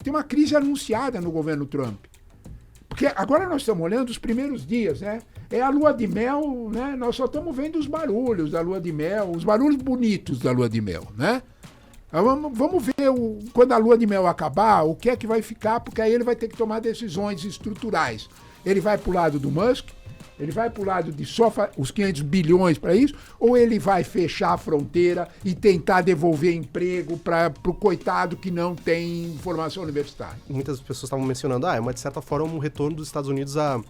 Tem uma crise anunciada no governo Trump. Porque agora nós estamos olhando os primeiros dias, né? É a lua de mel, né? Nós só estamos vendo os barulhos da lua de mel, os barulhos bonitos da lua de mel, né? Vamos ver quando a lua de mel acabar, o que é que vai ficar, porque aí ele vai ter que tomar decisões estruturais. Ele vai para o lado do Musk, ele vai para o lado de só os 500 bilhões para isso, ou ele vai fechar a fronteira e tentar devolver emprego para o coitado que não tem formação universitária? Muitas pessoas estavam mencionando, é de certa forma um retorno dos Estados Unidos à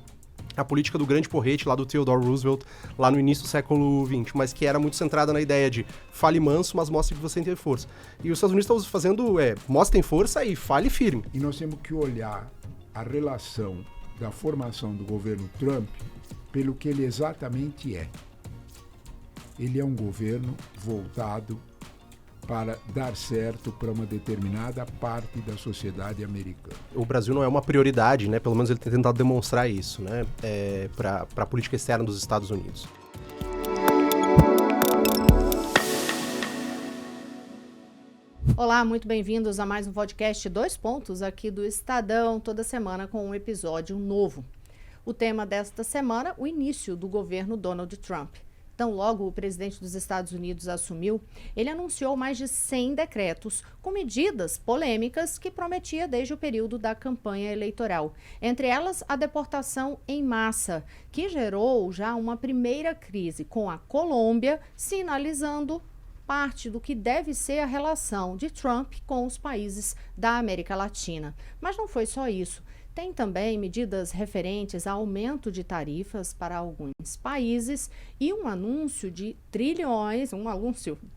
política do grande porrete lá do Theodore Roosevelt, lá no início do século XX, mas que era muito centrada na ideia de fale manso, mas mostre que você tem força. E os Estados Unidos estão fazendo, mostrem força e fale firme. E nós temos que olhar a relação da formação do governo Trump pelo que ele exatamente é. Ele é um governo voltado para dar certo para uma determinada parte da sociedade americana. O Brasil não é uma prioridade, né? Pelo menos ele tem tentado demonstrar isso, né? Para a política externa dos Estados Unidos. Olá, muito bem-vindos a mais um podcast 2 Pontos aqui do Estadão, toda semana com um episódio novo. O tema desta semana, o início do governo Donald Trump. Então, logo o presidente dos Estados Unidos assumiu, ele anunciou mais de 100 decretos com medidas polêmicas que prometia desde o período da campanha eleitoral. Entre elas, a deportação em massa, que gerou já uma primeira crise com a Colômbia, sinalizando parte do que deve ser a relação de Trump com os países da América Latina. Mas não foi só isso. Tem também medidas referentes a aumento de tarifas para alguns países e um anúncio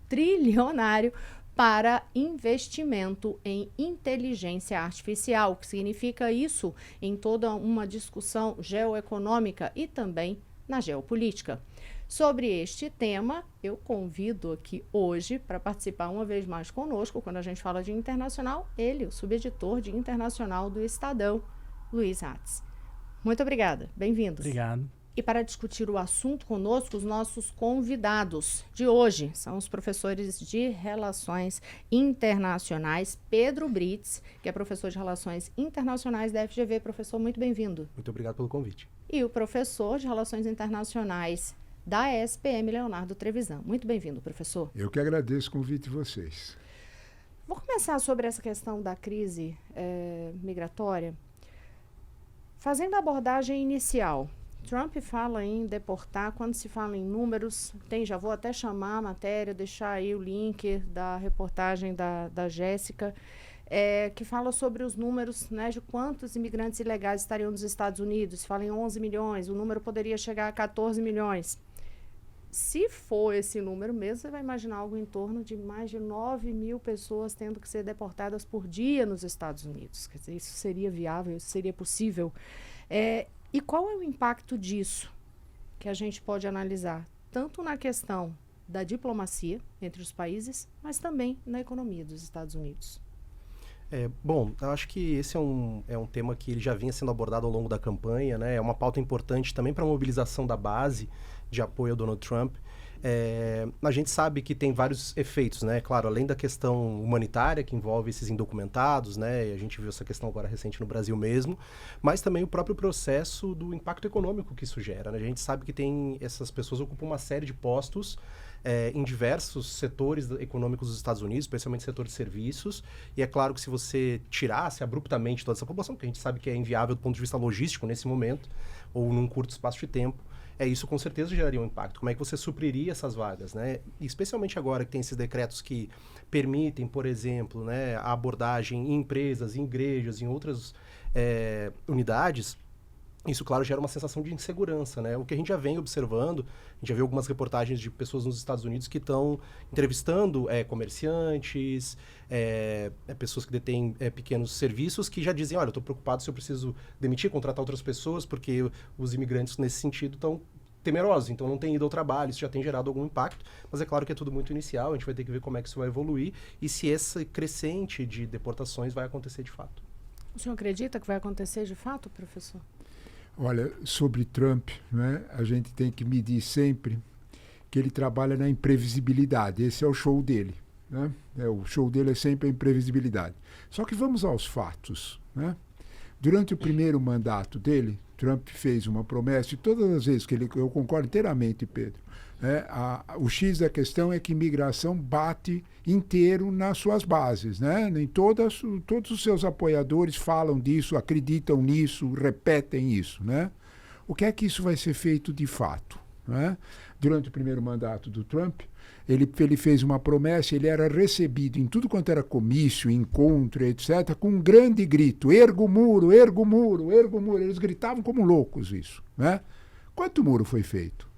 trilionário para investimento em inteligência artificial. O que significa isso em toda uma discussão geoeconômica e também na geopolítica. Sobre este tema, eu convido aqui hoje para participar uma vez mais conosco, quando a gente fala de internacional, ele, o subeditor de internacional do Estadão, Luiz Ratz. Muito obrigada, bem-vindos. Obrigado. E para discutir o assunto conosco, os nossos convidados de hoje são os professores de Relações Internacionais, Pedro Brits, que é professor de Relações Internacionais da FGV. Professor, muito bem-vindo. Muito obrigado pelo convite. E o professor de Relações Internacionais da SPM, Leonardo Trevisan. Muito bem-vindo, professor. Eu que agradeço o convite de vocês. Vou começar sobre essa questão da crise migratória, fazendo a abordagem inicial. Trump fala em deportar, quando se fala em números, já vou até chamar a matéria, deixar aí o link da reportagem da Jéssica, que fala sobre os números, né, de quantos imigrantes ilegais estariam nos Estados Unidos. Se fala em 11 milhões, o número poderia chegar a 14 milhões. Se for esse número mesmo, você vai imaginar algo em torno de mais de 9 mil pessoas tendo que ser deportadas por dia nos Estados Unidos. Quer dizer, isso seria viável, isso seria possível. E qual é o impacto disso que a gente pode analisar, tanto na questão da diplomacia entre os países, mas também na economia dos Estados Unidos? Bom, eu acho que esse é um tema que ele já vinha sendo abordado ao longo da campanha, né? É uma pauta importante também para a mobilização da base de apoio ao Donald Trump. A gente sabe que tem vários efeitos, né? Claro, além da questão humanitária que envolve esses indocumentados, né? E a gente viu essa questão agora recente no Brasil mesmo, mas também o próprio processo do impacto econômico que isso gera, né? A gente sabe que essas pessoas ocupam uma série de postos em diversos setores econômicos dos Estados Unidos, especialmente setor de serviços, e é claro que se você tirasse abruptamente toda essa população, que a gente sabe que é inviável do ponto de vista logístico nesse momento, ou num curto espaço de tempo, isso com certeza geraria um impacto. Como é que você supriria essas vagas, né? E especialmente agora que tem esses decretos que permitem, por exemplo, né, a abordagem em empresas, em igrejas, em outras unidades. Isso, claro, gera uma sensação de insegurança, né? O que a gente já vem observando, a gente já viu algumas reportagens de pessoas nos Estados Unidos que estão entrevistando comerciantes, pessoas que detêm pequenos serviços, que já dizem, olha, eu estou preocupado se eu preciso demitir, contratar outras pessoas, porque os imigrantes, nesse sentido, estão temerosos, então não tem ido ao trabalho, isso já tem gerado algum impacto, mas é claro que é tudo muito inicial, a gente vai ter que ver como é que isso vai evoluir e se esse crescente de deportações vai acontecer de fato. O senhor acredita que vai acontecer de fato, professor? Olha, sobre Trump, né, a gente tem que medir sempre que ele trabalha na imprevisibilidade. Esse é o show dele, né? O show dele é sempre a imprevisibilidade. Só que vamos aos fatos, né? Durante o primeiro mandato dele, Trump fez uma promessa, e todas as vezes que eu concordo inteiramente, Pedro, o X da questão é que imigração bate inteiro nas suas bases, né? Todos os seus apoiadores falam disso, acreditam nisso, repetem isso, né? O que é que isso vai ser feito de fato, né? Durante o primeiro mandato do Trump, ele fez uma promessa, ele era recebido em tudo quanto era comício, encontro, etc., com um grande grito, erga o muro, erga o muro, erga o muro. Eles gritavam como loucos isso, né? Quanto muro foi feito?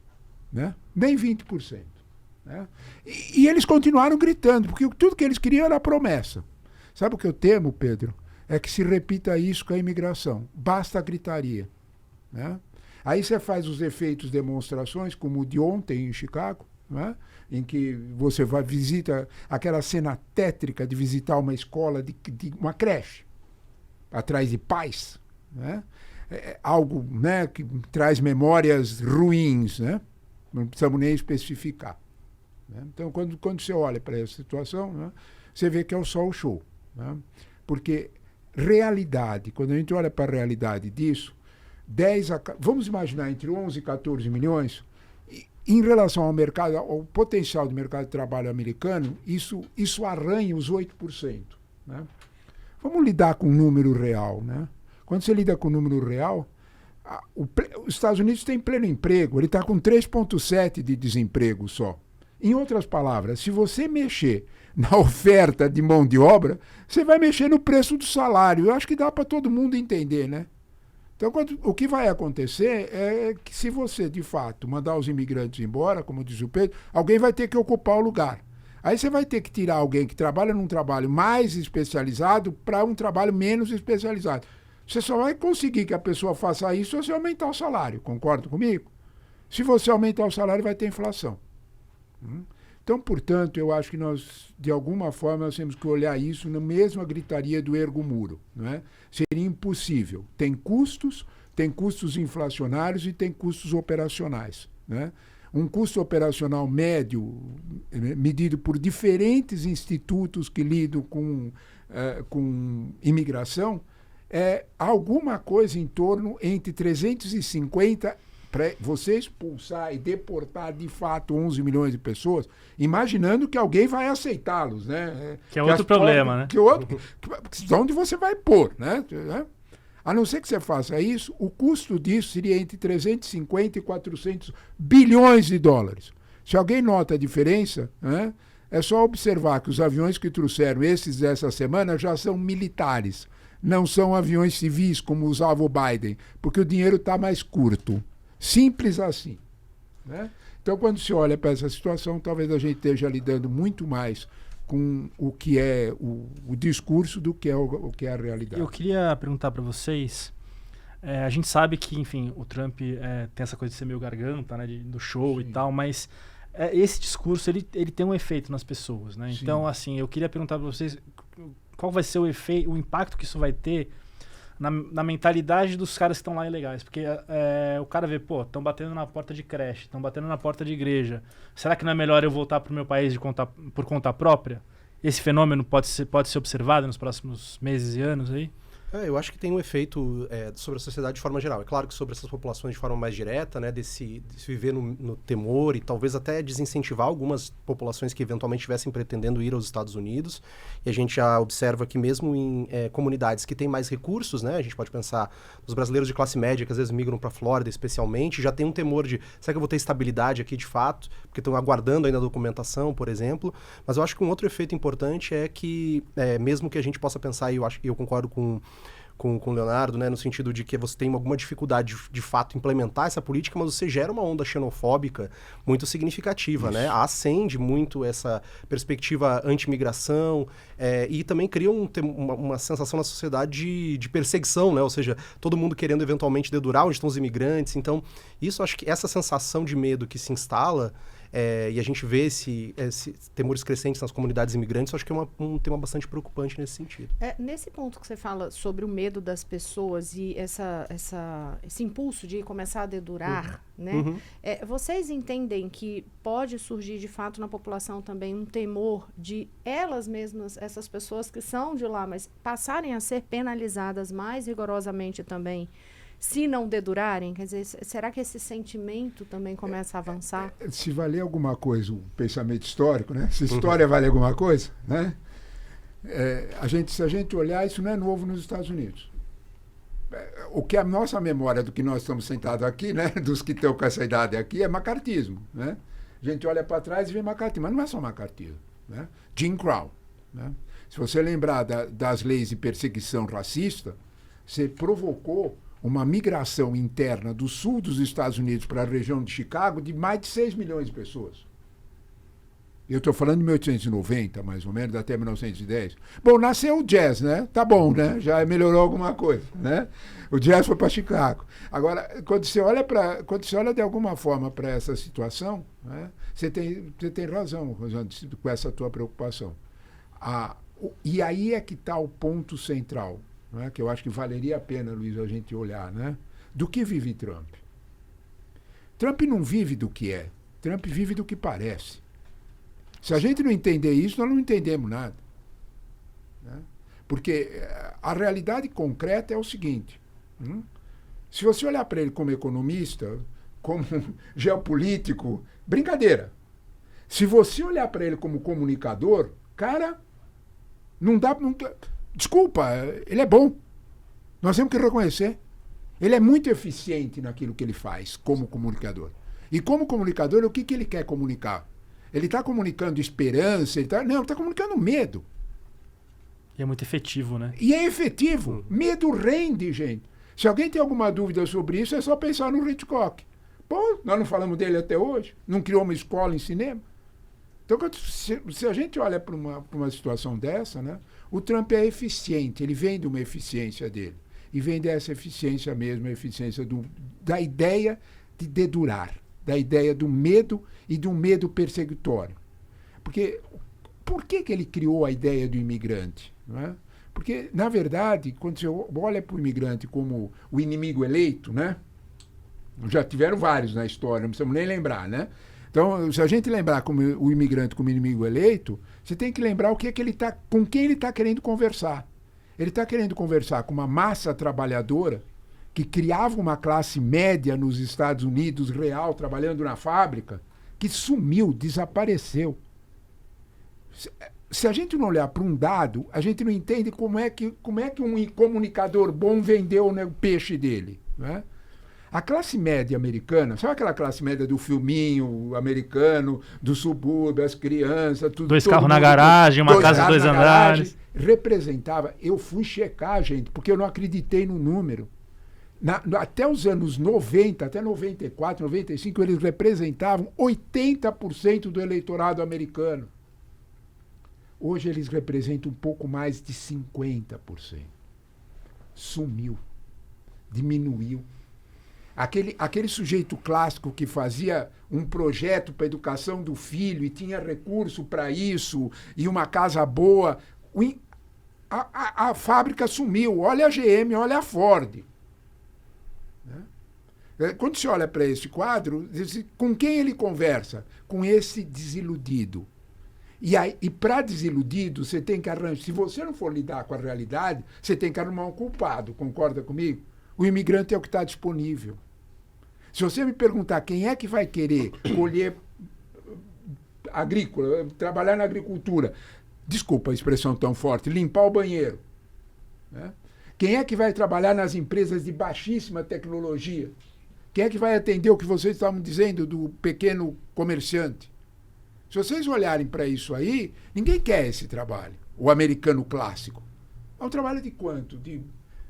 Né? Nem 20%. Né? E eles continuaram gritando, porque tudo que eles queriam era a promessa. Sabe o que eu temo, Pedro? É que se repita isso com a imigração. Basta a gritaria. Né? Aí você faz os efeitos demonstrações, como o de ontem em Chicago, né? Em que você visita aquela cena tétrica de visitar uma escola, de uma creche, atrás de pais. Né? Algo, né, que traz memórias ruins, né? Não precisamos nem especificar. Né? Então, quando você olha para essa situação, né, você vê que é só o show. Né? Porque realidade, quando a gente olha para a realidade disso, vamos imaginar entre 11 e 14 milhões, em relação ao mercado, ao potencial do mercado de trabalho americano, isso arranha os 8%. Né? Vamos lidar com o número real. Né? Quando você lida com o número real, os Estados Unidos têm pleno emprego, ele está com 3,7% de desemprego só. Em outras palavras, se você mexer na oferta de mão de obra, você vai mexer no preço do salário. Eu acho que dá para todo mundo entender, né? Então, o que vai acontecer é que se você, de fato, mandar os imigrantes embora, como diz o Pedro, alguém vai ter que ocupar o lugar. Aí você vai ter que tirar alguém que trabalha num trabalho mais especializado para um trabalho menos especializado. Você só vai conseguir que a pessoa faça isso se você aumentar o salário, concorda comigo? Se você aumentar o salário, vai ter inflação. Então, portanto, eu acho que nós, de alguma forma, nós temos que olhar isso na mesma gritaria do ergo muro. Não é? Seria impossível. Tem custos inflacionários e tem custos operacionais. Né? Um custo operacional médio, medido por diferentes institutos que lidam com imigração, é alguma coisa em torno entre 350 para você expulsar e deportar de fato 11 milhões de pessoas, imaginando que alguém vai aceitá-los, né? Que é outro problema, né? Onde você vai pôr, né? A não ser que você faça isso, o custo disso seria entre 350 e 400 bilhões de dólares. Se alguém nota a diferença, né, é só observar que os aviões que trouxeram esses dessa semana já são militares, não são aviões civis como usava o Biden, porque o dinheiro está mais curto. Simples assim. Né? Então, quando se olha para essa situação, talvez a gente esteja lidando muito mais com o que é o discurso do que é o que é a realidade. Eu queria perguntar para vocês, a gente sabe que, enfim, o Trump tem essa coisa de ser meio garganta, né, do show. Sim. E tal, mas esse discurso ele tem um efeito nas pessoas. Né? Então, assim, eu queria perguntar para vocês qual vai ser o impacto que isso vai ter na mentalidade dos caras que estão lá ilegais. Porque o cara vê, estão batendo na porta de creche, estão batendo na porta de igreja. Será que não é melhor eu voltar para o meu país por conta própria? Esse fenômeno pode ser observado nos próximos meses e anos aí? Eu acho que tem um efeito sobre a sociedade de forma geral. É claro que sobre essas populações de forma mais direta, né, de se viver no temor e talvez até desincentivar algumas populações que eventualmente estivessem pretendendo ir aos Estados Unidos. E a gente já observa que mesmo em comunidades que têm mais recursos, né, a gente pode pensar nos brasileiros de classe média que às vezes migram para a Flórida especialmente, já tem um temor de, será que eu vou ter estabilidade aqui de fato? Porque estão aguardando ainda a documentação, por exemplo. Mas eu acho que um outro efeito importante é que, mesmo que a gente possa pensar, e eu concordo com o Leonardo, né, no sentido de que você tem alguma dificuldade de fato implementar essa política, mas você gera uma onda xenofóbica muito significativa, né? Acende muito essa perspectiva anti-imigração e também cria uma sensação na sociedade de perseguição, né? Ou seja, todo mundo querendo eventualmente dedurar onde estão os imigrantes. Então, acho que essa sensação de medo que se instala E a gente vê esses temores crescentes nas comunidades imigrantes. Eu acho que é um tema bastante preocupante nesse sentido. Nesse ponto que você fala sobre o medo das pessoas e esse impulso de começar a dedurar, né? Vocês entendem que pode surgir de fato na população também um temor de elas mesmas, essas pessoas que são de lá, mas passarem a ser penalizadas mais rigorosamente também, se não dedurarem? Quer dizer, será que esse sentimento também começa a avançar? Se valer alguma coisa o pensamento histórico, né? Se história vale alguma coisa, né? Se a gente olhar, isso não é novo nos Estados Unidos. O que a nossa memória do que nós estamos sentados aqui, né? Dos que estão com essa idade aqui, é macartismo, né? A gente olha para trás e vê macartismo, mas não é só macartismo, né? Jim Crow, né? Se você lembrar das leis de perseguição racista, você provocou uma migração interna do sul dos Estados Unidos para a região de Chicago de mais de 6 milhões de pessoas. Eu estou falando de 1890, mais ou menos, até 1910. Bom, nasceu o jazz, né? Tá bom, né? Já melhorou alguma coisa, né? O jazz foi para Chicago. Agora, quando você olha de alguma forma para essa situação, né, você tem razão, Rosane, com essa tua preocupação. E aí é que está o ponto central, né, que eu acho que valeria a pena, Luiz, a gente olhar, né? Do que vive Trump? Trump não vive do que é. Trump vive do que parece. Se a gente não entender isso, nós não entendemos nada, né? Porque a realidade concreta é o seguinte. Se você olhar para ele como economista, como geopolítico, brincadeira. Se você olhar para ele como comunicador, cara, não dá... Desculpa, ele é bom. Nós temos que reconhecer. Ele é muito eficiente naquilo que ele faz como comunicador. E como comunicador, o que ele quer comunicar? Ele está comunicando esperança, ele está comunicando medo. E é muito efetivo, né? E é efetivo. Medo rende, gente. Se alguém tem alguma dúvida sobre isso, é só pensar no Hitchcock. Pô, nós não falamos dele até hoje. Não criou uma escola em cinema. Então, se a gente olha para uma situação dessa, né, o Trump é eficiente. Ele vem de uma eficiência dele. E vem dessa eficiência mesmo, a eficiência da ideia de dedurar. Da ideia do medo e do medo persecutório. Porque, por que ele criou a ideia do imigrante? Não é? Porque, na verdade, quando você olha para o imigrante como o inimigo eleito, né? Já tiveram vários na história, não precisamos nem lembrar, né? Então, se a gente lembrar como o imigrante como inimigo eleito, você tem que lembrar com quem ele está querendo conversar. Ele está querendo conversar com uma massa trabalhadora que criava uma classe média nos Estados Unidos, real, trabalhando na fábrica, que sumiu, desapareceu. Se a gente não olhar para um dado, a gente não entende como é que um comunicador bom vendeu, né, o peixe dele, né? A classe média americana, sabe aquela classe média do filminho americano, do subúrbio, as crianças, tudo. 2 carros na garagem, uma casa de 2 andares. Representava, eu fui checar, gente, porque eu não acreditei no número. Até os anos 90, até 94, 95, eles representavam 80% do eleitorado americano. Hoje eles representam um pouco mais de 50%. Sumiu. Diminuiu. Aquele sujeito clássico que fazia um projeto para a educação do filho e tinha recurso para isso e uma casa boa, a fábrica sumiu. Olha a GM, olha a Ford. Quando você olha para esse quadro, com quem ele conversa? Com esse desiludido. E para desiludido, você tem que arranjar. Se você não for lidar com a realidade, você tem que arrumar um culpado. Concorda comigo? O imigrante é o que está disponível. Se você me perguntar quem é que vai querer colher agrícola, trabalhar na agricultura, desculpa a expressão tão forte, limpar o banheiro, né? Quem é que vai trabalhar nas empresas de baixíssima tecnologia? Quem é que vai atender o que vocês estavam dizendo do pequeno comerciante? Se vocês olharem para isso aí, ninguém quer esse trabalho. O americano clássico. É um trabalho de quanto? De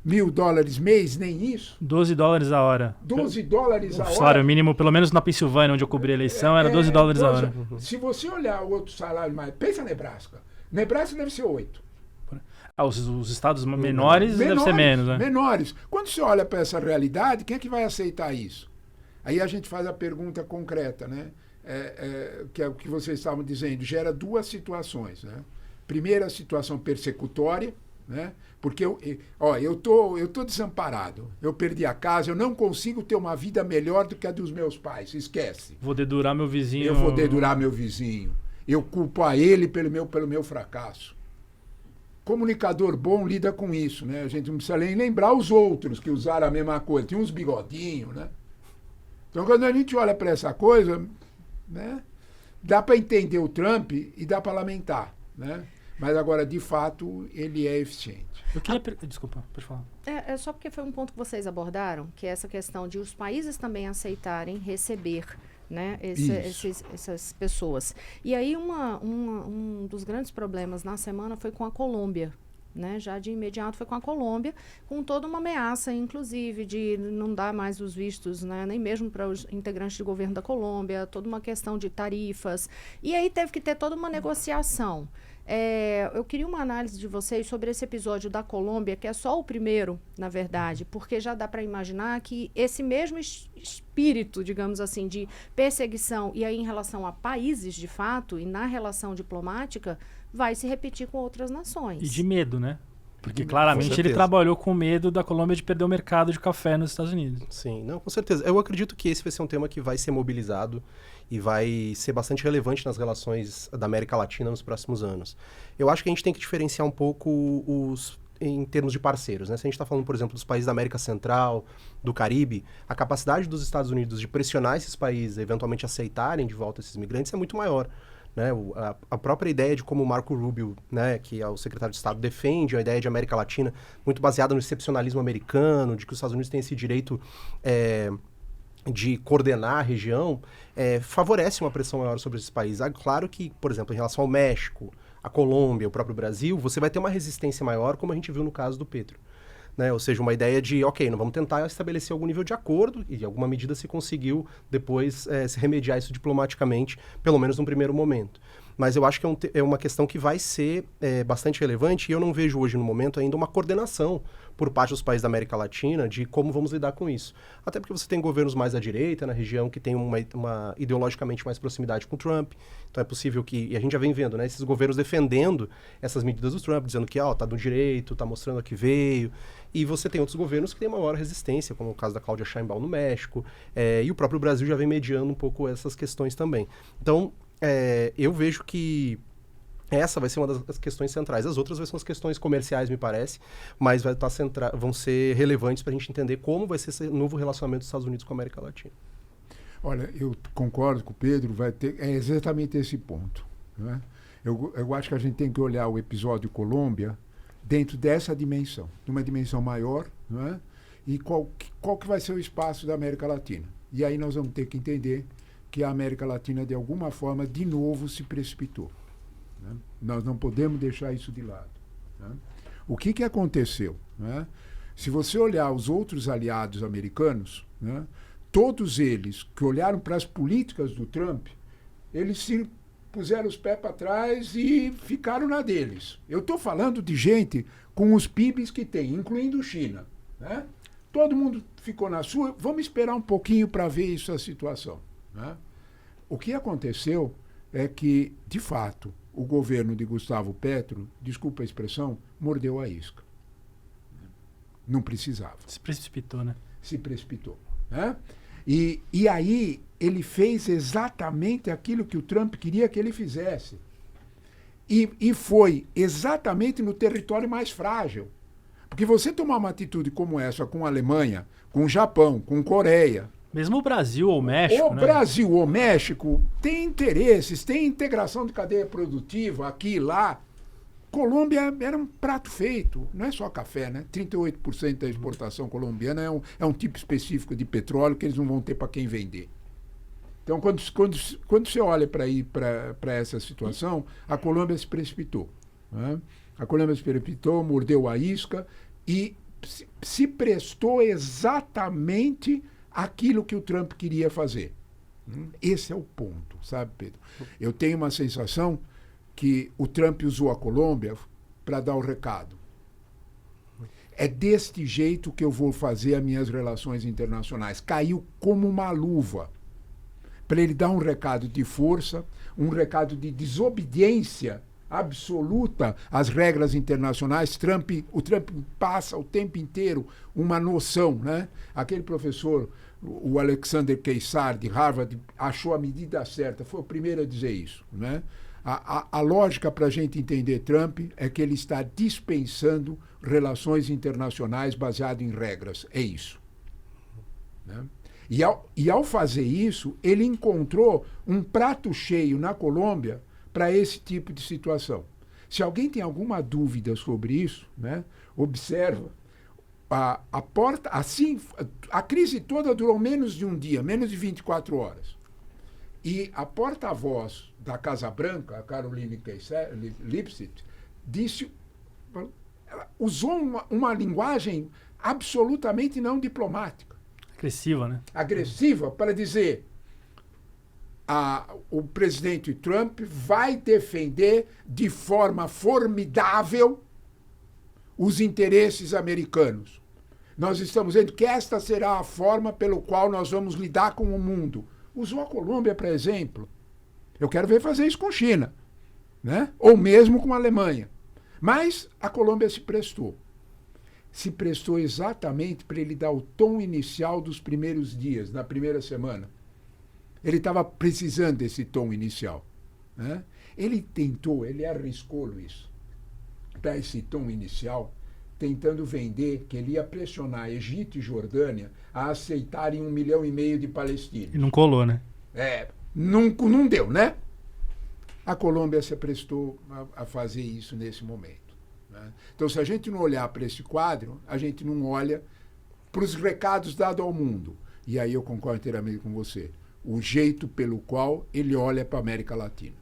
$1.000 mês? Nem isso? $12 a hora. $12 a hora? O salário mínimo, pelo menos na Pensilvânia, onde eu cobri a eleição, era $12 a hora. Se você olhar o outro salário mais... Pensa Nebraska. Nebraska deve ser 8. Os estados menores deve ser menos, né? Menores. Quando você olha para essa realidade, quem é que vai aceitar isso? Aí a gente faz a pergunta concreta, né? que é o que vocês estavam dizendo, gera duas situações, né? Primeira, a situação persecutória, né? Porque eu tô desamparado, eu perdi a casa, eu não consigo ter uma vida melhor do que a dos meus pais, esquece. Vou dedurar meu vizinho. Eu vou dedurar meu vizinho. Eu culpo a ele pelo meu fracasso. Comunicador bom lida com isso, né? A gente não precisa nem lembrar os outros que usaram a mesma coisa. Tinha uns bigodinhos, né? Então, quando a gente olha para essa coisa, né? Dá para entender o Trump e dá para lamentar, né? Mas agora, de fato, ele é eficiente. Eu queria... Desculpa, pode falar. É só porque foi um ponto que vocês abordaram, que é essa questão de os países também aceitarem receber, né, essas pessoas. E aí um dos grandes problemas na semana foi com a Colômbia. Né, já de imediato foi com a Colômbia, com toda uma ameaça, inclusive, de não dar mais os vistos, né, nem mesmo para os integrantes do governo da Colômbia, toda uma questão de tarifas. E aí teve que ter toda uma negociação. Eu queria uma análise de vocês sobre esse episódio da Colômbia, que é só o primeiro, na verdade, porque já dá para imaginar que esse mesmo espírito, digamos assim, de perseguição, e aí em relação a países, de fato, e na relação diplomática, vai se repetir com outras nações. E de medo, né? Porque claramente ele trabalhou com medo da Colômbia de perder o mercado de café nos Estados Unidos. Sim, não, com certeza. Eu acredito que esse vai ser um tema que vai ser mobilizado e vai ser bastante relevante nas relações da América Latina nos próximos anos. Eu acho que a gente tem que diferenciar um pouco em termos de parceiros, né? Se a gente está falando, por exemplo, dos países da América Central, do Caribe, a capacidade dos Estados Unidos de pressionar esses países, eventualmente aceitarem de volta esses migrantes, é muito maior. Né, a própria ideia de como o Marco Rubio, né, que é o secretário de Estado, defende a ideia de América Latina, muito baseada no excepcionalismo americano, de que os Estados Unidos têm esse direito de coordenar a região, favorece uma pressão maior sobre esses países. Claro que, por exemplo, em relação ao México, a Colômbia, o próprio Brasil, você vai ter uma resistência maior, como a gente viu no caso do Petro. Né? Ou seja, uma ideia de, ok, não vamos tentar estabelecer algum nível de acordo, e em alguma medida se conseguiu depois se remediar isso diplomaticamente, pelo menos num primeiro momento. Mas eu acho que é uma questão que vai ser bastante relevante, e eu não vejo hoje no momento ainda uma coordenação por parte dos países da América Latina de como vamos lidar com isso. Até porque você tem governos mais à direita na região que tem uma ideologicamente mais proximidade com o Trump. Então é possível que, e a gente já vem vendo, né, esses governos defendendo essas medidas do Trump, dizendo que tá do direito, tá mostrando a que veio. E você tem outros governos que têm uma maior resistência, como o caso da Cláudia Sheinbaum no México, e o próprio Brasil já vem mediando um pouco essas questões também. Então, eu vejo que essa vai ser uma das questões centrais. As outras são as questões comerciais, me parece, mas vão ser relevantes para a gente entender como vai ser esse novo relacionamento dos Estados Unidos com a América Latina. Olha, eu concordo com o Pedro, é exatamente esse ponto. Né? Eu acho que a gente tem que olhar o episódio Colômbia dentro dessa dimensão, de uma dimensão maior, não é? E qual que vai ser o espaço da América Latina. E aí nós vamos ter que entender que a América Latina, de alguma forma, de novo se precipitou. Né? Nós não podemos deixar isso de lado. Né? O que aconteceu? Né? Se você olhar os outros aliados americanos, né, todos eles que olharam para as políticas do Trump, eles se puseram os pés para trás e ficaram na deles. Eu estou falando de gente com os PIBs que tem, incluindo China. Né? Todo mundo ficou na sua. Vamos esperar um pouquinho para ver essa situação. Né? O que aconteceu é que, de fato, o governo de Gustavo Petro, desculpa a expressão, mordeu a isca. Não precisava. Se precipitou, né? Se precipitou. Né? E aí ele fez exatamente aquilo que o Trump queria que ele fizesse. E foi exatamente no território mais frágil. Porque você tomar uma atitude como essa com a Alemanha, com o Japão, com Coreia... Mesmo o Brasil ou o México, né? Brasil ou México tem interesses, tem integração de cadeia produtiva aqui e lá. Colômbia era um prato feito, não é só café, né? 38% da exportação colombiana é um tipo específico de petróleo que eles não vão ter para quem vender. Então, quando você olha para essa situação, a Colômbia se precipitou. Né? A Colômbia se precipitou, mordeu a isca e se prestou exatamente aquilo que o Trump queria fazer. Esse é o ponto, sabe, Pedro? Eu tenho uma sensação que o Trump usou a Colômbia para dar o recado. É deste jeito que eu vou fazer as minhas relações internacionais. Caiu como uma luva. para ele dar um recado de força, um recado de desobediência absoluta às regras internacionais. O Trump passa o tempo inteiro uma noção, né? Aquele professor, o Alexander Keysar, de Harvard, achou a medida certa, foi o primeiro a dizer isso, né? A lógica para a gente entender Trump é que ele está dispensando relações internacionais baseadas em regras. É isso. Né? E ao fazer isso, ele encontrou um prato cheio na Colômbia para esse tipo de situação. Se alguém tem alguma dúvida sobre isso, né, observa. A crise toda durou menos de um dia, menos de 24 horas. E a porta-voz da Casa Branca, a Caroline Lipset, usou uma linguagem absolutamente não diplomática. Agressiva, né? Agressiva, para dizer o presidente Trump vai defender de forma formidável os interesses americanos. Nós estamos dizendo que esta será a forma pelo qual nós vamos lidar com o mundo. Usou a Colômbia, por exemplo. Eu quero ver fazer isso com a China, né? Ou mesmo com a Alemanha. Mas a Colômbia se prestou. Se prestou exatamente para ele dar o tom inicial dos primeiros dias, na primeira semana. Ele estava precisando desse tom inicial, né? Ele arriscou isso, dar esse tom inicial, tentando vender que ele ia pressionar Egito e Jordânia a aceitarem 1,5 milhão de palestinos. E não colou, né? Não deu, né? A Colômbia se prestou a fazer isso nesse momento, né? Então, se a gente não olhar para esse quadro, a gente não olha para os recados dados ao mundo. E aí eu concordo inteiramente com você. O jeito pelo qual ele olha para a América Latina.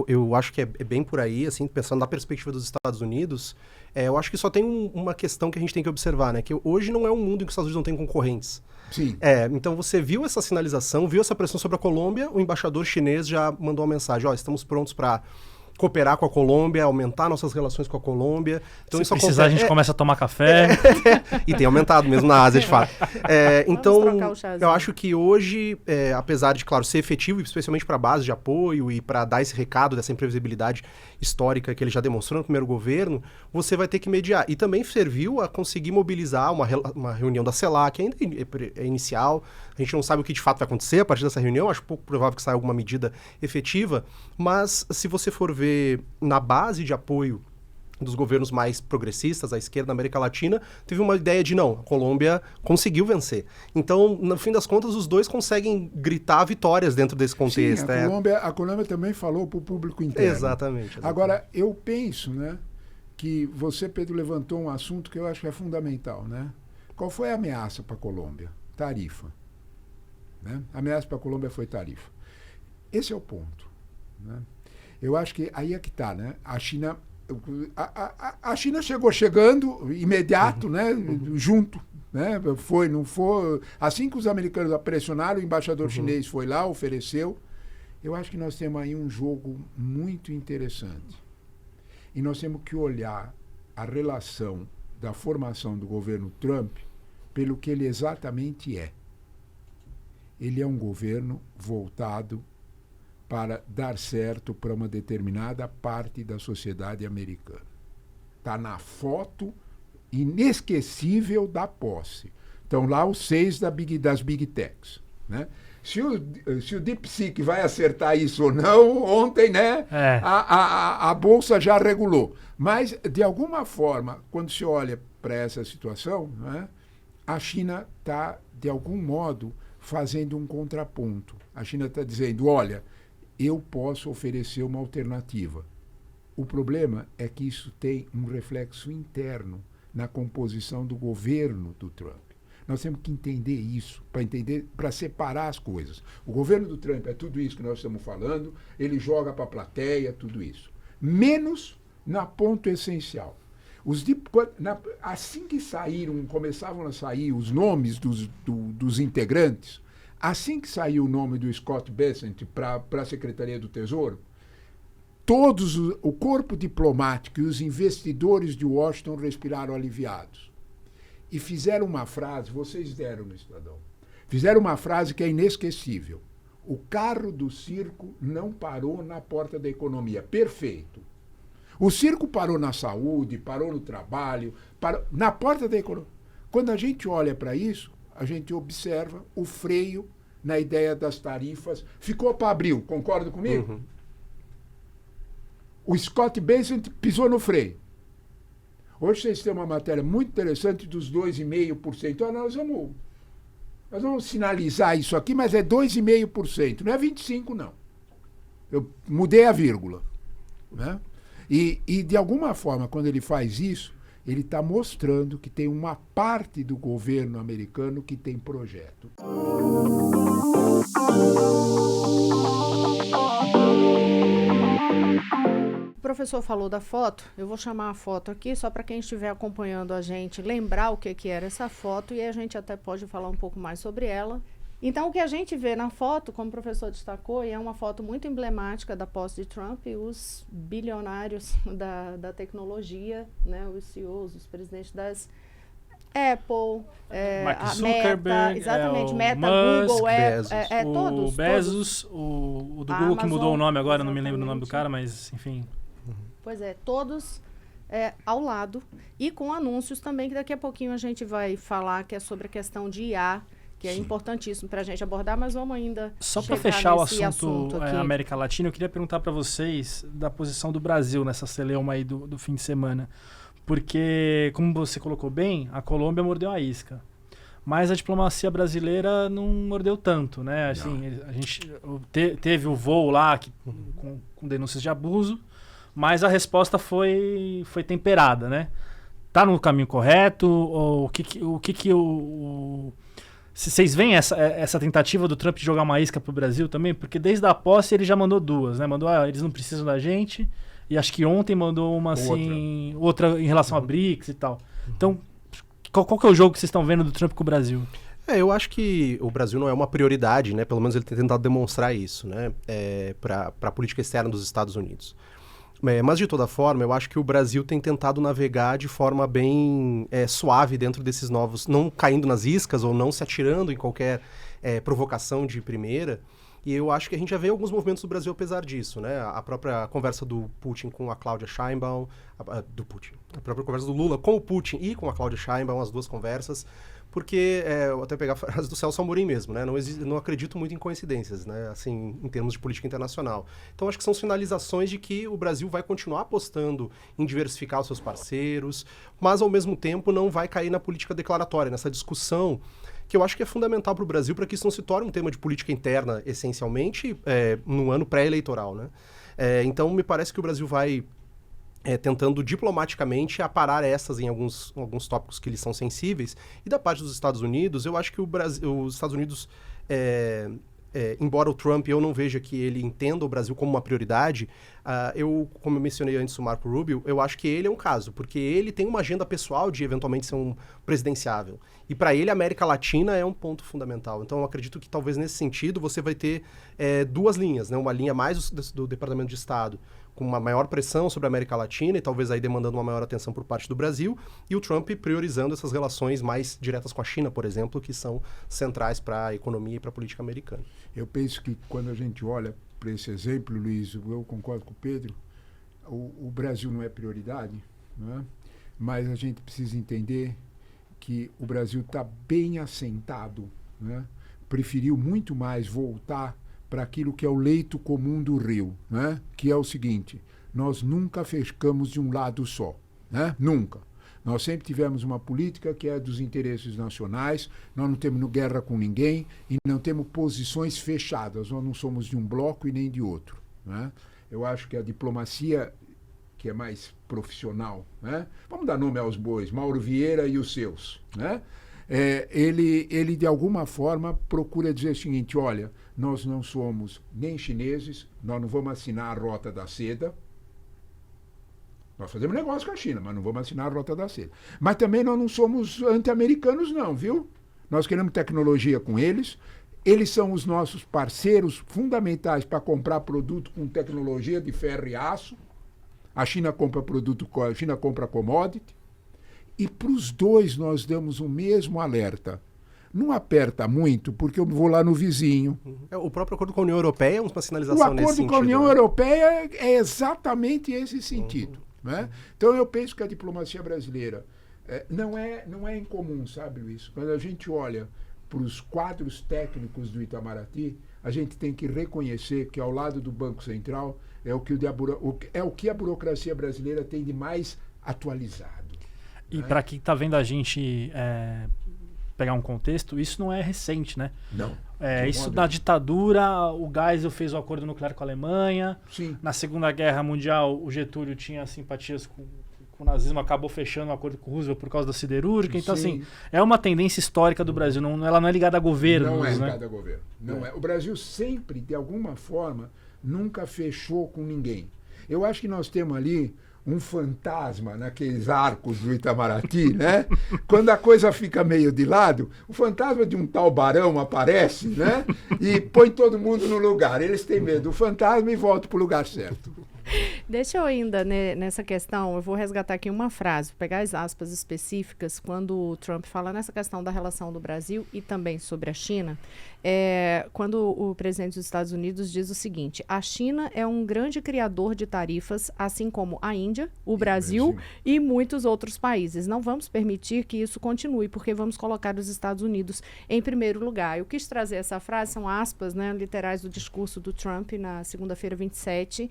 Eu acho que é bem por aí, assim, pensando na perspectiva dos Estados Unidos, eu acho que só tem uma questão que a gente tem que observar, né? Que hoje não é um mundo em que os Estados Unidos não tem concorrentes. Sim. Então você viu essa sinalização, viu essa pressão sobre a Colômbia, o embaixador chinês já mandou uma mensagem, estamos prontos para cooperar com a Colômbia, aumentar nossas relações com a Colômbia. Então, Se isso precisar, a gente começa a tomar café. E tem aumentado mesmo na Ásia, de fato. Então, eu acho que hoje, apesar de, claro, ser efetivo, especialmente para a base de apoio e para dar esse recado dessa imprevisibilidade histórica que ele já demonstrou no primeiro governo, você vai ter que mediar. E também serviu a conseguir mobilizar uma reunião da CELAC, que ainda é inicial. A gente não sabe o que de fato vai acontecer a partir dessa reunião. Acho pouco provável que saia alguma medida efetiva. Mas, se você for ver na base de apoio dos governos mais progressistas, à esquerda na América Latina, teve uma ideia de não, a Colômbia conseguiu vencer. Então, no fim das contas, os dois conseguem gritar vitórias dentro desse contexto. Sim, a Colômbia também falou para o público interno. Exatamente. Agora, eu penso, né, que você, Pedro, levantou um assunto que eu acho que é fundamental, né? Qual foi a ameaça para a Colômbia? Tarifa. Né? A ameaça para a Colômbia foi tarifa. Esse é o ponto, né? Eu acho que aí é que está, né? A China chegando imediato, né? Junto, né? Não foi. Assim que os americanos a pressionaram, o embaixador chinês foi lá, ofereceu. Eu acho que nós temos aí um jogo muito interessante. E nós temos que olhar a relação da formação do governo Trump pelo que ele exatamente é. Ele é um governo voltado para dar certo para uma determinada parte da sociedade americana. Está na foto inesquecível da posse. Estão lá os 6 das Big Techs, né? Se o DeepSeek vai acertar isso ou não, ontem, né, a Bolsa já regulou. Mas, de alguma forma, quando se olha para essa situação, né, a China está, de algum modo, fazendo um contraponto. A China está dizendo, olha, eu posso oferecer uma alternativa. O problema é que isso tem um reflexo interno na composição do governo do Trump. Nós temos que entender isso, para separar as coisas. O governo do Trump é tudo isso que nós estamos falando, ele joga para a plateia, tudo isso. Menos na ponto essencial. Assim que começavam a sair os nomes dos integrantes, assim que saiu o nome do Scott Bessent para a Secretaria do Tesouro, o corpo diplomático e os investidores de Washington respiraram aliviados. E fizeram uma frase, vocês deram no Estadão, fizeram uma frase que é inesquecível. O carro do circo não parou na porta da economia. Perfeito. O circo parou na saúde, parou no trabalho, parou na porta da economia. Quando a gente olha para isso, a gente observa o freio na ideia das tarifas. Ficou para abril, concorda comigo? Uhum. O Scott Bessent pisou no freio. Hoje vocês têm uma matéria muito interessante dos 2,5%. Ah, nós vamos sinalizar isso aqui, mas é 2,5%, não é 25%, não. Eu mudei a vírgula. Né? E, de alguma forma, quando ele faz isso, ele está mostrando que tem uma parte do governo americano que tem projeto. O professor falou da foto, eu vou chamar a foto aqui, só para quem estiver acompanhando a gente lembrar o que era essa foto, e a gente até pode falar um pouco mais sobre ela. Então, o que a gente vê na foto, como o professor destacou, e é uma foto muito emblemática da posse de Trump, os bilionários da tecnologia, né, os CEOs, os presidentes das Apple, Mark a Zuckerberg, Meta, exatamente, Meta, Musk, Google, Bezos. o Bezos, o do A Google que Amazon, mudou o nome agora, não me lembro o nome do exatamente. cara, mas enfim. Pois é, todos ao lado e com anúncios também, que daqui a pouquinho a gente vai falar, que é sobre a questão de IA, que é importantíssimo para a gente abordar, mas vamos ainda Só para chegar fechar o nesse assunto aqui. América Latina, eu queria perguntar para vocês da posição do Brasil nessa celeuma aí do fim de semana. Porque, como você colocou bem, a Colômbia mordeu a isca. Mas a diplomacia brasileira não mordeu tanto, né? Assim, a gente teve o voo lá com denúncias de abuso, mas a resposta foi temperada, né? Tá no caminho correto? Ou vocês veem essa tentativa do Trump de jogar uma isca pro Brasil também? Porque desde a posse ele já mandou duas, né? Mandou, eles não precisam da gente, e acho que ontem mandou uma assim, outra em relação a BRICS e tal. Então, qual que é o jogo que vocês estão vendo do Trump com o Brasil? Eu acho que o Brasil não é uma prioridade, né? Pelo menos ele tem tentado demonstrar isso, né? Para a política externa dos Estados Unidos. Mas, de toda forma, eu acho que o Brasil tem tentado navegar de forma bem suave dentro desses novos, não caindo nas iscas ou não se atirando em qualquer provocação de primeira. E eu acho que a gente já vê alguns movimentos do Brasil apesar disso, né? A própria conversa do Putin com a Cláudia Sheinbaum, a própria conversa do Lula com o Putin e com a Cláudia Sheinbaum, as duas conversas, porque, eu até pegar a frase do Celso Amorim mesmo, né? Não acredito muito em coincidências, né? Assim, em termos de política internacional. Então, acho que são sinalizações de que o Brasil vai continuar apostando em diversificar os seus parceiros, mas, ao mesmo tempo, não vai cair na política declaratória, nessa discussão que eu acho que é fundamental para o Brasil para que isso não se torne um tema de política interna, essencialmente, no ano pré-eleitoral, né? Então, me parece que o Brasil vai tentando diplomaticamente aparar essas em alguns tópicos que eles são sensíveis. E da parte dos Estados Unidos, eu acho que os Estados Unidos, embora o Trump eu não veja que ele entenda o Brasil como uma prioridade, como eu mencionei antes o Marco Rubio, eu acho que ele é um caso, porque ele tem uma agenda pessoal de eventualmente ser um presidenciável. E para ele a América Latina é um ponto fundamental. Então eu acredito que talvez nesse sentido você vai ter duas linhas, né? Uma linha mais do Departamento de Estado, com uma maior pressão sobre a América Latina e talvez aí demandando uma maior atenção por parte do Brasil, e o Trump priorizando essas relações mais diretas com a China, por exemplo, que são centrais para a economia e para a política americana. Eu penso que quando a gente olha para esse exemplo, Luiz, eu concordo com o Pedro, o Brasil não é prioridade, né? Mas a gente precisa entender que o Brasil está bem assentado, né? Preferiu muito mais voltar para aquilo que é o leito comum do rio, né? Que é o seguinte: nós nunca ficamos de um lado só, né? Nunca. Nós sempre tivemos uma política que é dos interesses nacionais, nós não temos guerra com ninguém e não temos posições fechadas, nós não somos de um bloco e nem de outro, né? Eu acho que a diplomacia, que é mais profissional, né? Vamos dar nome aos bois, Mauro Vieira e os seus, né? Ele de alguma forma procura dizer o seguinte: olha, nós não somos nem chineses, nós não vamos assinar a Rota da Seda. Nós fazemos negócio com a China, mas não vamos assinar a Rota da Seda. Mas também nós não somos anti-americanos não, viu? Nós queremos tecnologia com eles. Eles são os nossos parceiros fundamentais para comprar produto com tecnologia de ferro e aço. A China compra a China compra commodity. E para os dois nós damos o mesmo alerta. não aperta muito, porque eu vou lá no vizinho. O próprio acordo com a União Europeia é uma sinalização O nesse acordo sentido. com a União Europeia é exatamente esse sentido. Né? Então eu penso que a diplomacia brasileira não é incomum, sabe, Luiz? Quando a gente olha para os quadros técnicos do Itamaraty, a gente tem que reconhecer que ao lado do Banco Central é o que a burocracia brasileira tem de mais atualizado. E para quem está vendo a gente pegar um contexto, isso não é recente, né? Não. Isso na ditadura, o Geisel fez o acordo nuclear com a Alemanha. Sim. Na Segunda Guerra Mundial, o Getúlio tinha simpatias com o nazismo, acabou fechando um acordo com o Roosevelt por causa da siderúrgica. Então, Sim. assim, é uma tendência histórica do Brasil. Ela não é ligada a governos, Não é né? ligada a governo. Não é. O Brasil sempre, de alguma forma, nunca fechou com ninguém. Eu acho que nós temos ali um fantasma naqueles arcos do Itamaraty, né? Quando a coisa fica meio de lado, o fantasma de um tal barão aparece, né? E põe todo mundo no lugar. Eles têm medo do fantasma e voltam para o lugar certo. Deixa eu ainda nessa questão, eu vou resgatar aqui uma frase, pegar as aspas específicas, quando o Trump fala nessa questão da relação do Brasil e também sobre a China, quando o presidente dos Estados Unidos diz o seguinte: a China é um grande criador de tarifas, assim como a Índia, o Brasil e muitos outros países. Não vamos permitir que isso continue, porque vamos colocar os Estados Unidos em primeiro lugar. Eu quis trazer essa frase, são aspas, né, literais do discurso do Trump na segunda-feira 27,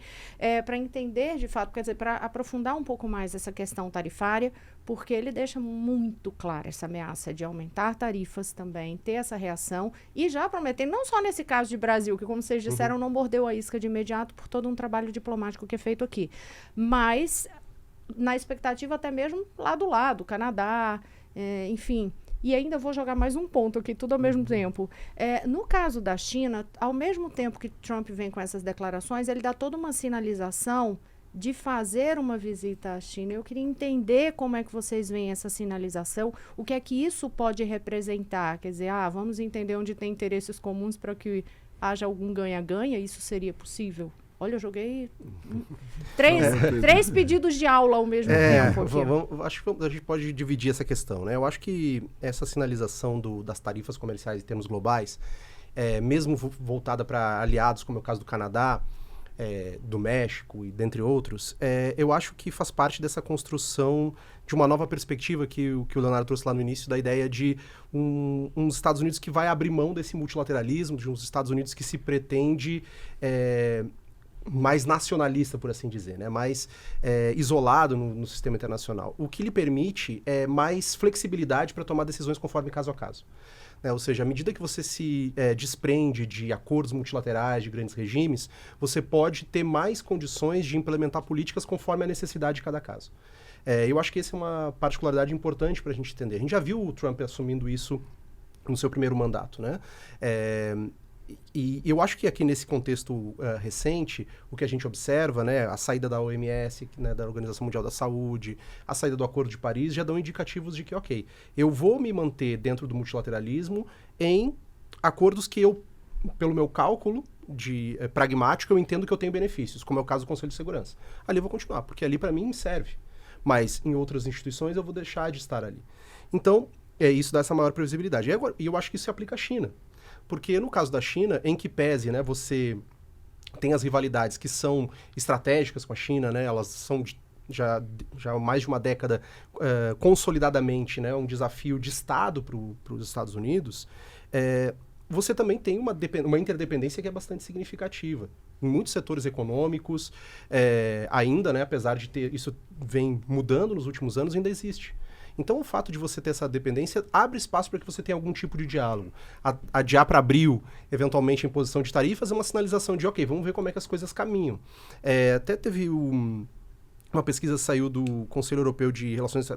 para entender, de fato, quer dizer, para aprofundar um pouco mais essa questão tarifária, porque ele deixa muito clara essa ameaça de aumentar tarifas também, ter essa reação, e já prometendo, não só nesse caso de Brasil, que, como vocês disseram, não mordeu a isca de imediato por todo um trabalho diplomático que é feito aqui, mas na expectativa até mesmo lá do lado, Canadá, enfim. E ainda vou jogar mais um ponto aqui, tudo ao mesmo tempo. No caso da China, ao mesmo tempo que Trump vem com essas declarações, ele dá toda uma sinalização de fazer uma visita à China. Eu queria entender como é que vocês veem essa sinalização, o que é que isso pode representar. Quer dizer, vamos entender onde tem interesses comuns para que haja algum ganha-ganha, isso seria possível? Olha, eu joguei três pedidos de aula ao mesmo tempo aqui. Acho que a gente pode dividir essa questão, né? Eu acho que essa sinalização das tarifas comerciais em termos globais, mesmo voltada para aliados, como é o caso do Canadá, do México e dentre outros, eu acho que faz parte dessa construção de uma nova perspectiva que o Leonardo trouxe lá no início, da ideia de uns Estados Unidos que vai abrir mão desse multilateralismo, de uns Estados Unidos que se pretende mais nacionalista, por assim dizer, né? Mais isolado no sistema internacional. O que lhe permite mais flexibilidade para tomar decisões conforme caso a caso. Ou seja, à medida que você se desprende de acordos multilaterais, de grandes regimes, você pode ter mais condições de implementar políticas conforme a necessidade de cada caso. Eu acho que essa é uma particularidade importante para a gente entender. A gente já viu o Trump assumindo isso no seu primeiro mandato, né? E eu acho que aqui nesse contexto recente, o que a gente observa, né, a saída da OMS, né, da Organização Mundial da Saúde, a saída do Acordo de Paris, já dão indicativos de que, ok, eu vou me manter dentro do multilateralismo em acordos que eu, pelo meu cálculo pragmático, eu entendo que eu tenho benefícios, como é o caso do Conselho de Segurança. Ali eu vou continuar, porque ali para mim serve. Mas em outras instituições eu vou deixar de estar ali. Então, isso dá essa maior previsibilidade. E eu acho que isso se aplica à China. Porque no caso da China, em que pese, né, você tem as rivalidades que são estratégicas com a China, né, elas são já há mais de uma década consolidadamente, né, um desafio de Estado para os Estados Unidos, você também tem uma interdependência que é bastante significativa. Em muitos setores econômicos, ainda, né, apesar de isso vem mudando nos últimos anos, ainda existe. Então, o fato de você ter essa dependência abre espaço para que você tenha algum tipo de diálogo. Adiar para abril, eventualmente, a imposição de tarifas, é uma sinalização de, ok, vamos ver como é que as coisas caminham. Até teve uma pesquisa que saiu do Conselho Europeu de Relações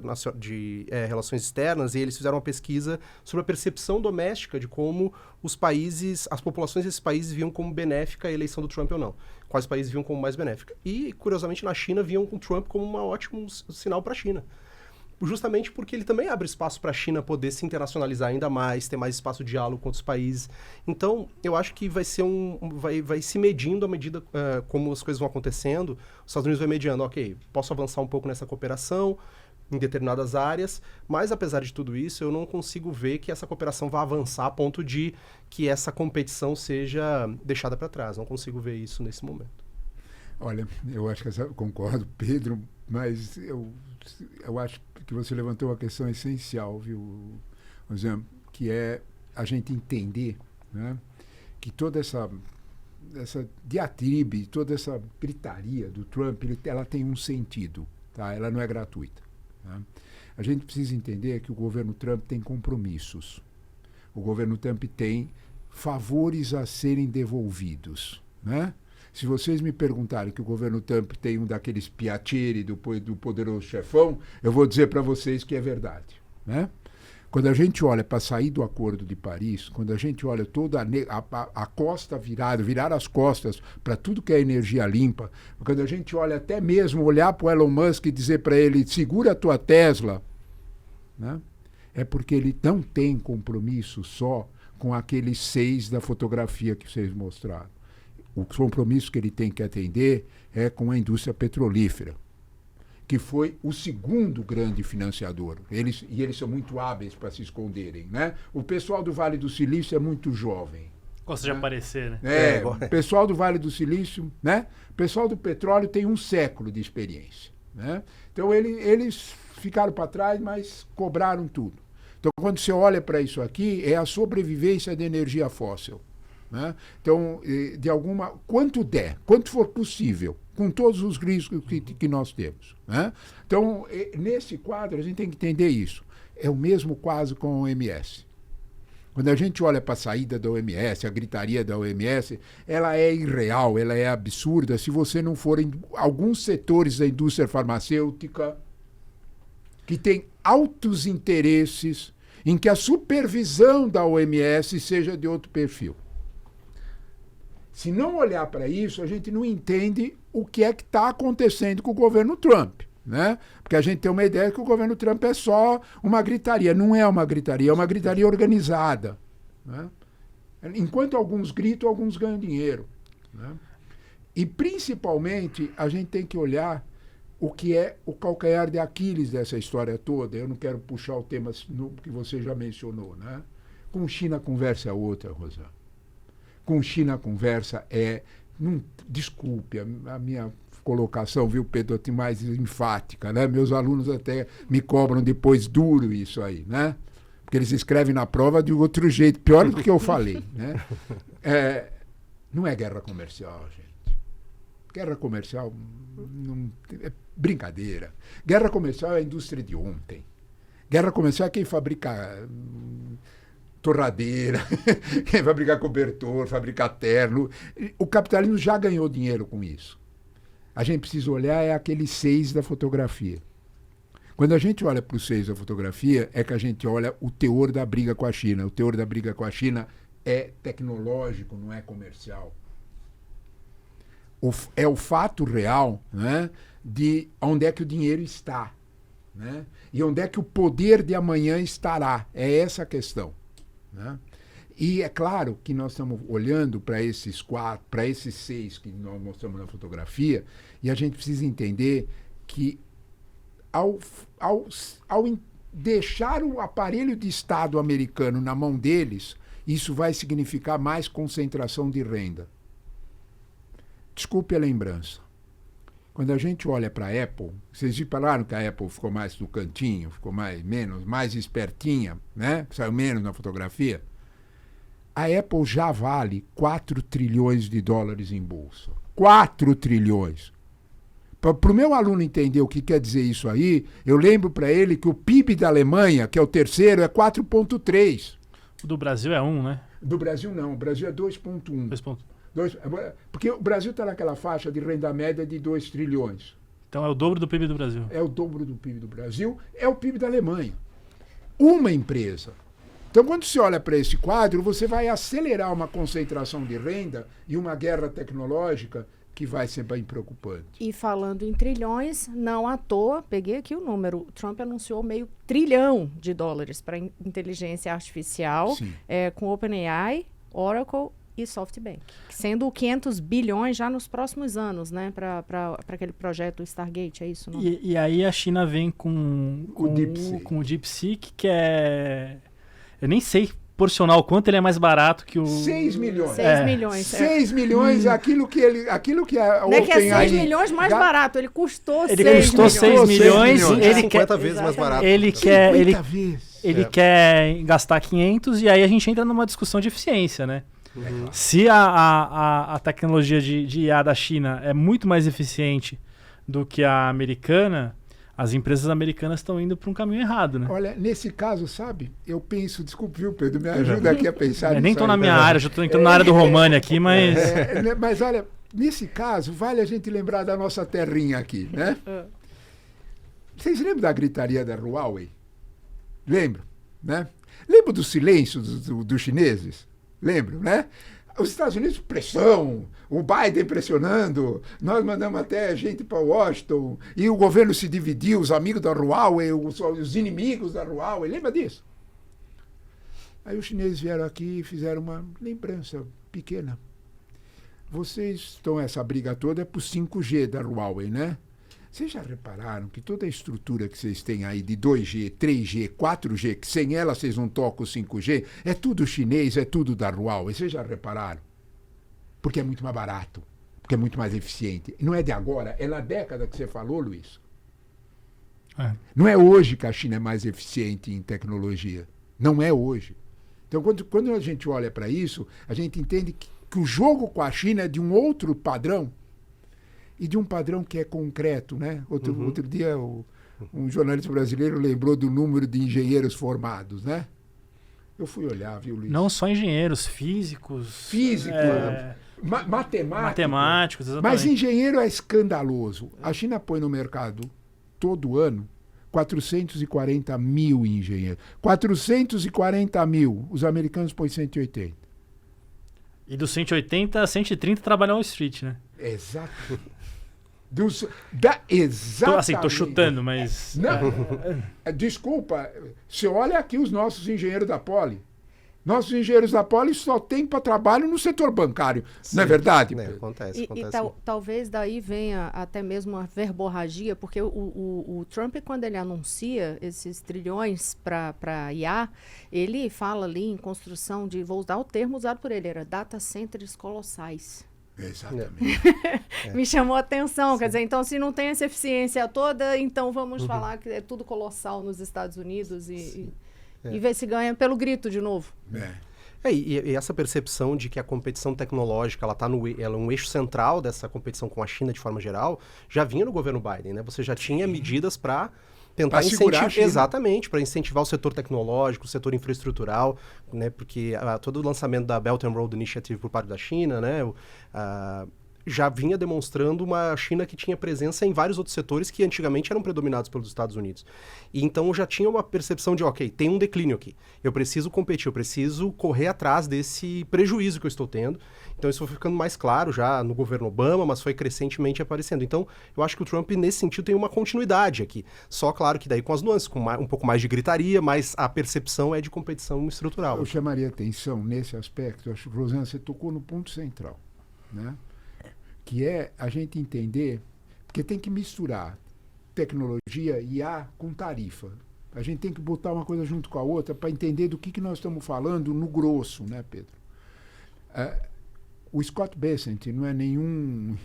Externas, e eles fizeram uma pesquisa sobre a percepção doméstica de como as populações desses países viam como benéfica a eleição do Trump ou não. Quais países viam como mais benéfica. E, curiosamente, na China, viam o Trump como um ótimo sinal para a China. Justamente porque ele também abre espaço para a China poder se internacionalizar ainda mais, ter mais espaço de diálogo com outros países. Então, eu acho que vai ser vai se medindo à medida como as coisas vão acontecendo. Os Estados Unidos vai mediando, ok, posso avançar um pouco nessa cooperação, em determinadas áreas, mas apesar de tudo isso, eu não consigo ver que essa cooperação vá avançar a ponto de que essa competição seja deixada para trás. Não consigo ver isso nesse momento. Olha, eu acho que concordo, Pedro, mas eu acho que você levantou uma questão essencial, viu, Rosana, que é a gente entender, né, que toda essa diatribe, toda essa gritaria do Trump, ela tem um sentido, tá? Ela não é gratuita. Tá? A gente precisa entender que o governo Trump tem compromissos. O governo Trump tem favores a serem devolvidos, né? Se vocês me perguntarem que o governo Trump tem um daqueles piacere do poderoso chefão, eu vou dizer para vocês que é verdade, né? Quando a gente olha para sair do Acordo de Paris, quando a gente olha toda a costa virar as costas para tudo que é energia limpa, quando a gente olha até mesmo olhar para o Elon Musk e dizer para ele, segura a tua Tesla, né? É porque ele não tem compromisso só com aqueles 6 da fotografia que vocês mostraram. O compromisso que ele tem que atender é com a indústria petrolífera, que foi o segundo grande financiador. Eles são muito hábeis para se esconderem, né? O pessoal do Vale do Silício é muito jovem. Gosta de aparecer, né? O pessoal do Vale do Silício, né? O pessoal do petróleo tem 1 século de experiência, né? Então eles ficaram para trás, mas cobraram tudo. Então quando você olha para isso aqui, é a sobrevivência da energia fóssil, né? Então, quanto for possível, com todos os riscos que nós temos, né? Então, nesse quadro, a gente tem que entender isso. É o mesmo quadro com a OMS. Quando a gente olha para a saída da OMS, a gritaria da OMS, ela é irreal, ela é absurda se você não for em alguns setores da indústria farmacêutica que tem altos interesses em que a supervisão da OMS seja de outro perfil. Se não olhar para isso, a gente não entende o que é que está acontecendo com o governo Trump, né? Porque a gente tem uma ideia que o governo Trump é só uma gritaria. Não é uma gritaria, é uma gritaria organizada, né? Enquanto alguns gritam, alguns ganham dinheiro, né? E, principalmente, a gente tem que olhar o que é o calcanhar de Aquiles dessa história toda. Eu não quero puxar o tema que você já mencionou, né? Com China a conversa é outra, Rosana. Com China a conversa desculpe a minha colocação, viu, Pedro, mais enfática, né? Meus alunos até me cobram depois duro isso aí, né? Porque eles escrevem na prova de outro jeito, pior do que eu falei, né? Não é guerra comercial, gente. Guerra comercial é brincadeira. Guerra comercial é a indústria de ontem. Guerra comercial é quem fabrica torradeira, quem fabricar cobertor, fabricar terno. O capitalismo já ganhou dinheiro com isso. A gente precisa olhar aqueles 6 da fotografia. Quando a gente olha para os 6 da fotografia, é que a gente olha o teor da briga com a China. O teor da briga com a China é tecnológico, não é comercial. É o fato real, né, de onde é que o dinheiro está, né, e onde é que o poder de amanhã estará. É essa a questão, né? E é claro que nós estamos olhando para esses 6 que nós mostramos na fotografia, e a gente precisa entender que ao deixar o aparelho de Estado americano na mão deles, isso vai significar mais concentração de renda. Desculpe a lembrança. Quando a gente olha para a Apple, vocês repararam que a Apple ficou mais no cantinho, ficou mais espertinha, né? Saiu menos na fotografia. A Apple já vale 4 trilhões de dólares em bolsa. 4 trilhões. Para o meu aluno entender o que quer dizer isso aí, eu lembro para ele que o PIB da Alemanha, que é o terceiro, é 4,3. O do Brasil é 1, né? Do Brasil não, o Brasil é 2,1. 2,1. Porque o Brasil está naquela faixa de renda média de 2 trilhões. Então é o dobro do PIB do Brasil. É o dobro do PIB do Brasil, é o PIB da Alemanha. Uma empresa. Então, quando você olha para esse quadro, você vai acelerar uma concentração de renda e uma guerra tecnológica que vai ser bem preocupante. E falando em trilhões, não à toa, peguei aqui o número, o Trump anunciou $500 bilhão para inteligência artificial, com OpenAI, Oracle e SoftBank, sendo 500 bilhões já nos próximos anos, né, para aquele projeto Stargate, é isso? Não? E aí a China vem com o DeepSeek, que é... Eu nem sei porcionar o quanto ele é mais barato que o... 6 milhões. 6 milhões. 6 milhões, aquilo que a Não é que é 6 OpenAI milhões mais barato, ele custou 6 Ele custou 6 milhões, ele 50 quer... vezes mais barato. Ele quer... 50 vezes. Ele quer gastar 500 e aí a gente entra numa discussão de eficiência, né? Se a tecnologia de IA da China é muito mais eficiente do que a americana, as empresas americanas estão indo para um caminho errado, né? Olha, nesse caso, sabe, eu penso, desculpe, viu, Pedro, me ajuda aqui a pensar Eu nem nisso estou na aí. minha área, já estou entrando na área do Romani aqui, mas... Mas olha, nesse caso, vale a gente lembrar da nossa terrinha aqui, né? Vocês lembram da gritaria da Huawei? Lembram, né? Lembram do silêncio dos chineses? Lembram, né? Os Estados Unidos, pressão, o Biden pressionando, nós mandamos até gente para Washington, e o governo se dividiu, os amigos da Huawei, os inimigos da Huawei, lembra disso? Aí os chineses vieram aqui e fizeram uma lembrança pequena. Vocês estão, essa briga toda é para o 5G da Huawei, né? Vocês já repararam que toda a estrutura que vocês têm aí de 2G, 3G, 4G, que sem ela vocês não tocam o 5G, é tudo chinês, é tudo da Huawei. Vocês já repararam? Porque é muito mais barato, porque é muito mais eficiente. E não é de agora, é na década que você falou, Luiz. Não é hoje que a China é mais eficiente em tecnologia. Não é hoje. Então, quando a gente olha para isso, a gente entende que o jogo com a China é de um outro padrão, e de um padrão que é concreto, né? Outro dia um jornalista brasileiro lembrou do número de engenheiros formados, né? Eu fui olhar, viu, Luiz? Não só engenheiros, físicos... Matemáticos, exatamente. Mas engenheiro é escandaloso. A China põe no mercado, todo ano, 440 mil engenheiros. 440 mil. Os americanos põem 180. E dos 180, 130 trabalham Wall Street, né? Exato. Exatamente. Assim, tô chutando, mas... Não, desculpa, você olha aqui os nossos engenheiros da Poli. Nossos engenheiros da Poli só têm para trabalho no setor bancário. Sim, não é verdade? Acontece. Talvez daí venha até mesmo uma verborragia, porque o Trump, quando ele anuncia esses trilhões para IA, ele fala ali em construção de, vou usar o termo usado por ele, era data centers colossais. Exatamente. Me chamou a atenção, Sim. quer dizer, então se não tem essa eficiência toda, então vamos falar que é tudo colossal nos Estados Unidos e ver se ganha pelo grito de novo. E essa percepção de que a competição tecnológica ela é um eixo central dessa competição com a China de forma geral, já vinha no governo Biden, né? Você já tinha medidas para tentar incentivar, exatamente, para incentivar o setor tecnológico, o setor infraestrutural, né? Porque todo o lançamento da Belt and Road Initiative por parte da China, né? Já vinha demonstrando uma China que tinha presença em vários outros setores que antigamente eram predominados pelos Estados Unidos. E então já tinha uma percepção de, ok, tem um declínio aqui. Eu preciso competir, eu preciso correr atrás desse prejuízo que eu estou tendo. Então isso foi ficando mais claro já no governo Obama, mas foi crescentemente aparecendo. Então eu acho que o Trump, nesse sentido, tem uma continuidade aqui. Só, claro, que daí com as nuances, com um pouco mais de gritaria, mas a percepção é de competição estrutural. Eu chamaria atenção nesse aspecto, acho que, Rosana, você tocou no ponto central, né? Que é a gente entender, porque tem que misturar tecnologia IA com tarifa. A gente tem que botar uma coisa junto com a outra para entender do que nós estamos falando no grosso, né, Pedro? O Scott Bessent não é nenhum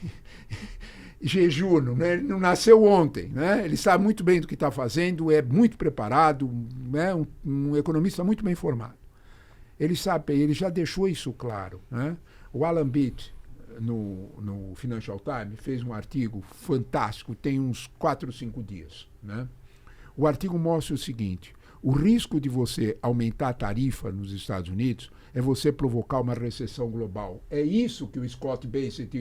jejuno, né? Ele não nasceu ontem, né? Ele sabe muito bem do que está fazendo, é muito preparado, né? Um economista muito bem formado. Ele sabe, ele já deixou isso claro, né? O Alan Beatty, no Financial Times, fez um artigo fantástico, tem uns 4 ou 5 dias, né? O artigo mostra o seguinte: o risco de você aumentar a tarifa nos Estados Unidos é você provocar uma recessão global. É isso que o Scott Bessent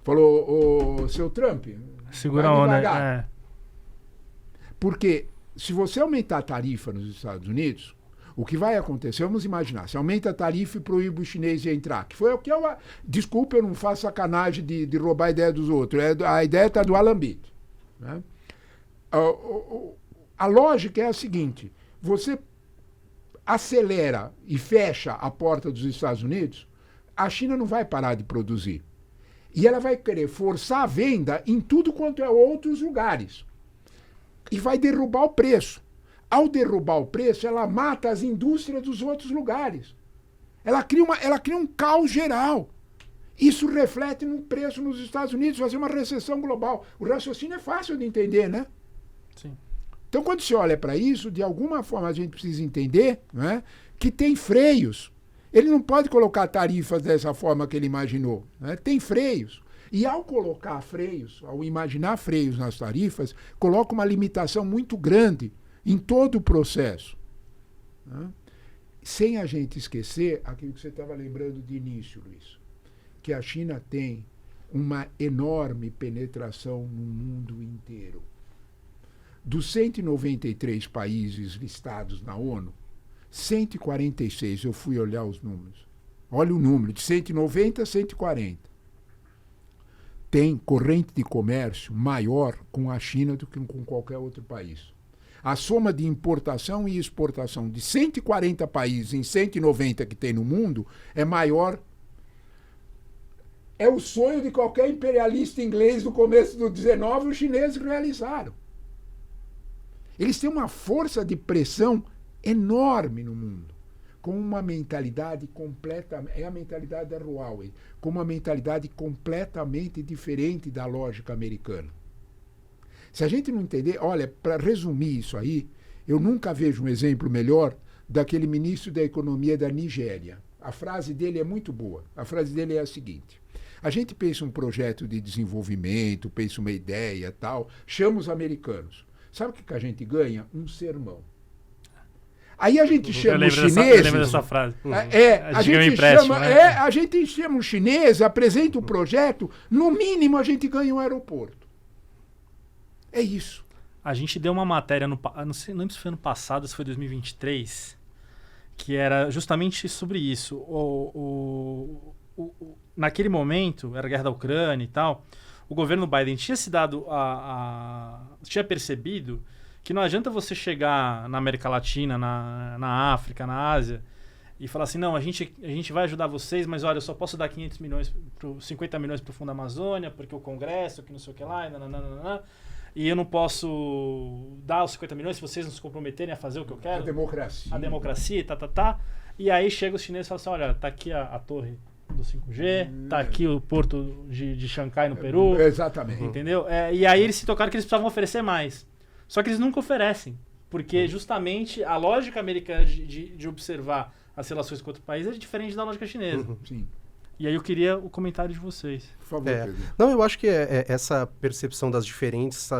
falou, o seu Trump. Segura a onda. Porque se você aumentar a tarifa nos Estados Unidos, o que vai acontecer, vamos imaginar, se aumenta a tarifa e proíbe o chinês de entrar, que foi o que eu... Desculpa, eu não faço sacanagem de roubar a ideia dos outros, a ideia está do Alan Beatty, né? A lógica é a seguinte: você acelera e fecha a porta dos Estados Unidos, a China não vai parar de produzir. E ela vai querer forçar a venda em tudo quanto é outros lugares. E vai derrubar o preço. Ao derrubar o preço, ela mata as indústrias dos outros lugares. Ela cria um caos geral. Isso reflete no preço nos Estados Unidos, fazer uma recessão global. O raciocínio é fácil de entender, né? Sim. Então, quando se olha para isso, de alguma forma a gente precisa entender, né, que tem freios. Ele não pode colocar tarifas dessa forma que ele imaginou. Né? Tem freios. E ao colocar freios, ao imaginar freios nas tarifas, coloca uma limitação muito grande em todo o processo. Né? Sem a gente esquecer aquilo que você estava lembrando de início, Luiz, que a China tem uma enorme penetração no mundo inteiro. Dos 193 países listados na ONU, 146, eu fui olhar os números. Olha o número, de 190 a 140. Tem corrente de comércio maior com a China do que com qualquer outro país. A soma de importação e exportação de 140 países em 190 que tem no mundo é maior. É o sonho de qualquer imperialista inglês no começo do 19, os chineses realizaram. Eles têm uma força de pressão enorme no mundo, com uma mentalidade completa, é a mentalidade da Huawei, com uma mentalidade completamente diferente da lógica americana. Se a gente não entender, olha, para resumir isso aí, eu nunca vejo um exemplo melhor daquele ministro da Economia da Nigéria. A frase dele é muito boa. A frase dele é a seguinte: a gente pensa um projeto de desenvolvimento, pensa uma ideia, tal, chama os americanos. Sabe o que a gente ganha? Um sermão. Aí a gente chama os chineses. Eu lembro dessa frase. A gente chama os chineses, apresenta o projeto, no mínimo a gente ganha um aeroporto. É isso. A gente deu uma matéria, não sei se foi ano passado, se foi 2023, que era justamente sobre isso. Naquele momento, era a guerra da Ucrânia e tal, o governo Biden tinha se dado tinha percebido que não adianta você chegar na América Latina, na África, na Ásia, e falar assim, não, a gente vai ajudar vocês, mas olha, eu só posso dar 50 milhões para o Fundo Amazônia, porque o Congresso, que não sei o que lá, e eu não posso dar os 50 milhões se vocês não se comprometerem a fazer o que eu quero. A democracia, E aí chega os chineses e falam assim, olha, tá aqui a torre do 5G, tá aqui o porto de Xangai, no Peru. Exatamente. Entendeu? E aí eles se tocaram que eles precisavam oferecer mais. Só que eles nunca oferecem, porque justamente a lógica americana de observar as relações com outro país é diferente da lógica chinesa. Sim. E aí eu queria o comentário de vocês. Por favor, Pedro. Não, eu acho que essa percepção das diferentes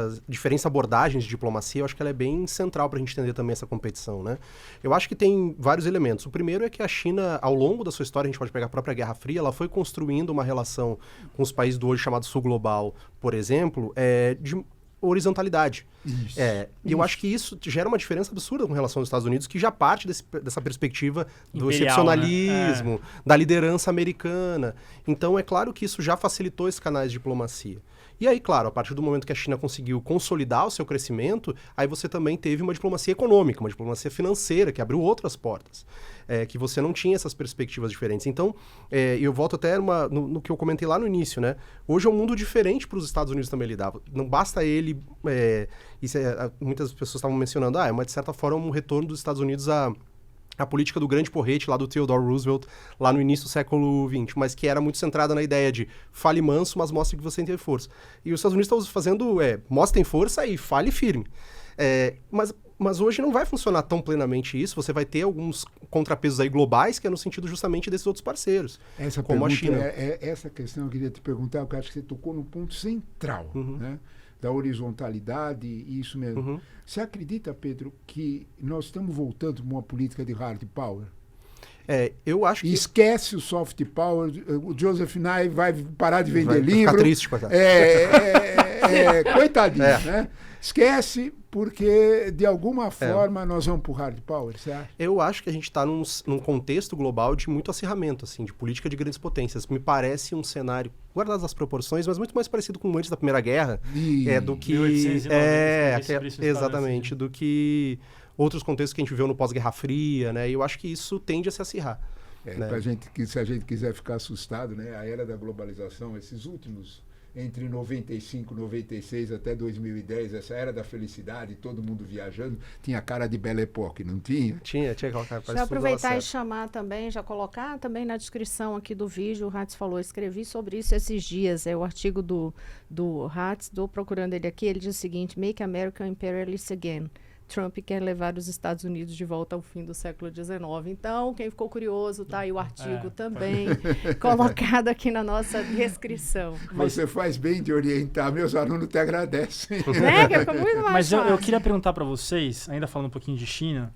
abordagens de diplomacia, eu acho que ela é bem central para a gente entender também essa competição, né? Eu acho que tem vários elementos. O primeiro é que a China, ao longo da sua história, a gente pode pegar a própria Guerra Fria, ela foi construindo uma relação com os países do hoje chamado Sul Global, por exemplo, de horizontalidade. E eu acho que isso gera uma diferença absurda com relação aos Estados Unidos, que já parte dessa perspectiva do excepcionalismo, né? Da liderança americana. Então, é claro que isso já facilitou esses canais de diplomacia. E aí, claro, a partir do momento que a China conseguiu consolidar o seu crescimento, aí você também teve uma diplomacia econômica, uma diplomacia financeira, que abriu outras portas, que você não tinha essas perspectivas diferentes. Então, eu volto até no que eu comentei lá no início, né? Hoje é um mundo diferente para os Estados Unidos também lidar. Não basta ele... muitas pessoas estavam mencionando, de certa forma, um retorno dos Estados Unidos a política do grande porrete lá do Theodore Roosevelt, lá no início do século XX, mas que era muito centrada na ideia de fale manso, mas mostre que você tem força. E os Estados Unidos estão fazendo, mostrem força e fale firme. Mas hoje não vai funcionar tão plenamente isso, você vai ter alguns contrapesos aí globais, que é no sentido justamente desses outros parceiros, como a China. Essa questão eu queria te perguntar, porque eu acho que você tocou no ponto central, né? Da horizontalidade e isso mesmo. Você acredita, Pedro, que nós estamos voltando para uma política de hard power? Eu acho que... Esquece o soft power, o Joseph Nye vai parar de vender livro. Vai ficar triste com essa. Coitadinho, né? Esquece, porque de alguma forma nós vamos para o hard power, você acha? Eu acho que a gente está num contexto global de muito acirramento, assim, de política de grandes potências. Me parece um cenário, guardadas as proporções, mas muito mais parecido com antes da Primeira Guerra, do que... 1890, exatamente, do que outros contextos que a gente viveu no pós-Guerra Fria, né? E eu acho que isso tende a se acirrar. Pra gente, se a gente quiser ficar assustado, né? A era da globalização, esses últimos, entre 95, 96 até 2010, essa era da felicidade, todo mundo viajando, tinha cara de Belle Époque, não tinha? Tinha que colocar. Deixa eu aproveitar e chamar também, já colocar também na descrição aqui do vídeo, o Hatz falou, escrevi sobre isso esses dias, é o artigo do Hatz, estou procurando ele aqui, ele diz o seguinte, Make America Imperialist Again. Trump quer levar os Estados Unidos de volta ao fim do século XIX. Então, quem ficou curioso, tá aí o artigo também colocado aqui na nossa descrição. Você faz bem de orientar, meus alunos te agradecem. Né? Que fica muito mais Mas fácil. eu queria perguntar para vocês, ainda falando um pouquinho de China,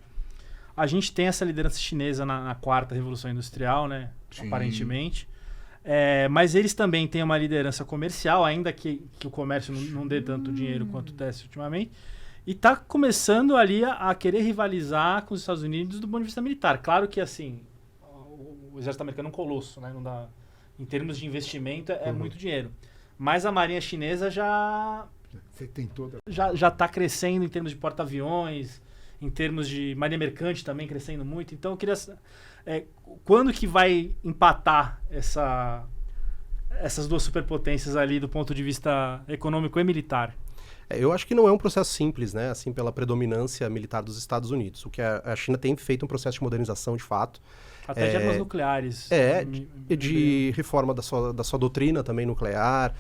a gente tem essa liderança chinesa na quarta revolução industrial, né? Sim. Aparentemente. Mas eles também têm uma liderança comercial, ainda que o comércio não dê tanto dinheiro quanto desce ultimamente. E está começando ali a querer rivalizar com os Estados Unidos do ponto de vista militar. Claro que, assim, o exército americano é um colosso, né? Não dá, em termos de investimento, é muito dinheiro. Mas a marinha chinesa Você tem toda... já está crescendo em termos de porta-aviões, em termos de marinha mercante também crescendo muito. Então, eu queria... quando que vai empatar essas duas superpotências ali do ponto de vista econômico e militar? Eu acho que não é um processo simples, né? Assim, pela predominância militar dos Estados Unidos. O que a China tem feito um processo de modernização, de fato. Até de armas nucleares. De reforma da sua doutrina também nuclear,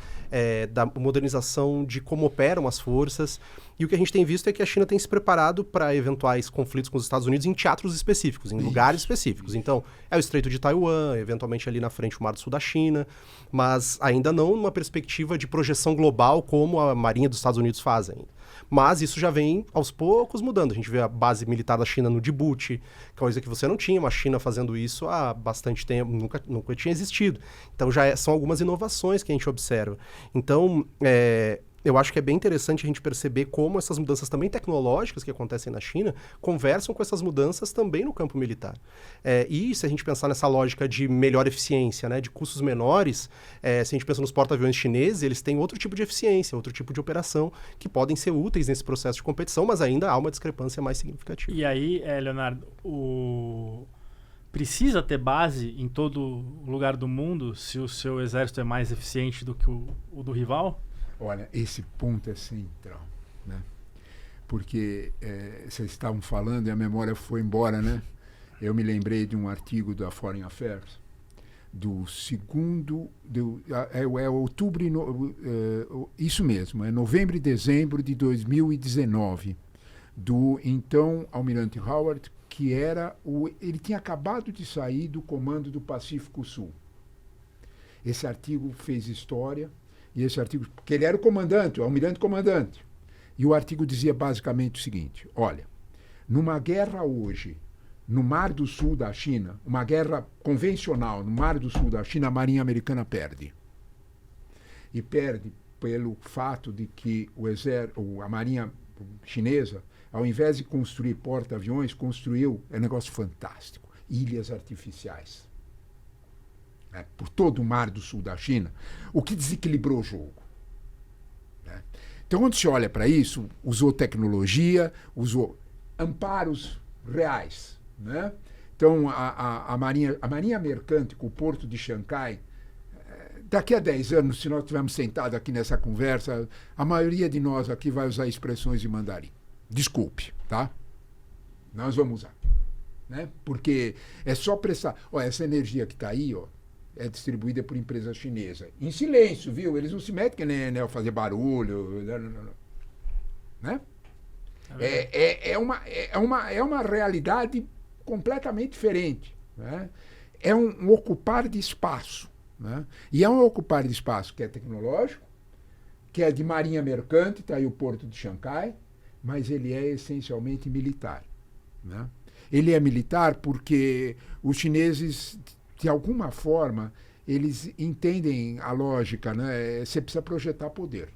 da modernização de como operam as forças. E o que a gente tem visto é que a China tem se preparado para eventuais conflitos com os Estados Unidos em teatros específicos, em lugares específicos. Então, é o Estreito de Taiwan, eventualmente ali na frente o Mar do Sul da China, mas ainda não numa perspectiva de projeção global como a Marinha dos Estados Unidos faz ainda. Mas isso já vem aos poucos mudando. A gente vê a base militar da China no Djibouti, coisa que você não tinha, uma China fazendo isso há bastante tempo, nunca tinha existido. Então já são algumas inovações que a gente observa. Então, eu acho que é bem interessante a gente perceber como essas mudanças também tecnológicas que acontecem na China conversam com essas mudanças também no campo militar. E se a gente pensar nessa lógica de melhor eficiência, né, de custos menores, se a gente pensa nos porta-aviões chineses, eles têm outro tipo de eficiência, outro tipo de operação que podem ser úteis nesse processo de competição, mas ainda há uma discrepância mais significativa. E aí, Leonardo, precisa ter base em todo lugar do mundo se o seu exército é mais eficiente do que o do rival? Olha, esse ponto é central, né? Porque vocês estavam falando e a memória foi embora, né? Eu me lembrei de um artigo da Foreign Affairs, do segundo... outubro... isso mesmo, é novembro e dezembro de 2019, do então Almirante Howard, que era ele tinha acabado de sair do comando do Pacífico Sul. Esse artigo fez história. E esse artigo, porque ele era o comandante, o almirante comandante. E o artigo dizia basicamente o seguinte: olha, numa guerra hoje, no Mar do Sul da China, uma guerra convencional no Mar do Sul da China, a Marinha Americana perde. E perde pelo fato de que a Marinha Chinesa, ao invés de construir porta-aviões, construiu, é um negócio fantástico, ilhas artificiais. Por todo o Mar do Sul da China, o que desequilibrou o jogo. Né? Então, quando se olha para isso, usou tecnologia, usou amparos reais. Né? Então, a Marinha Mercante com o Porto de Xangai, daqui a 10 anos, se nós estivermos sentados aqui nessa conversa, a maioria de nós aqui vai usar expressões em mandarim. Desculpe, tá? Nós vamos usar. Né? Porque é só prestar... Olha, essa energia que está aí, ó, é distribuída por empresa chinesa. Em silêncio, viu? Eles não se metem que nem fazer barulho. Né? É uma realidade completamente diferente. Né? É um ocupar de espaço. Né? E é um ocupar de espaço que é tecnológico, que é de marinha mercante, está aí o Porto de Xangai, mas ele é essencialmente militar. Né? Ele é militar porque os chineses... de alguma forma, eles entendem a lógica, né? Você precisa projetar poder.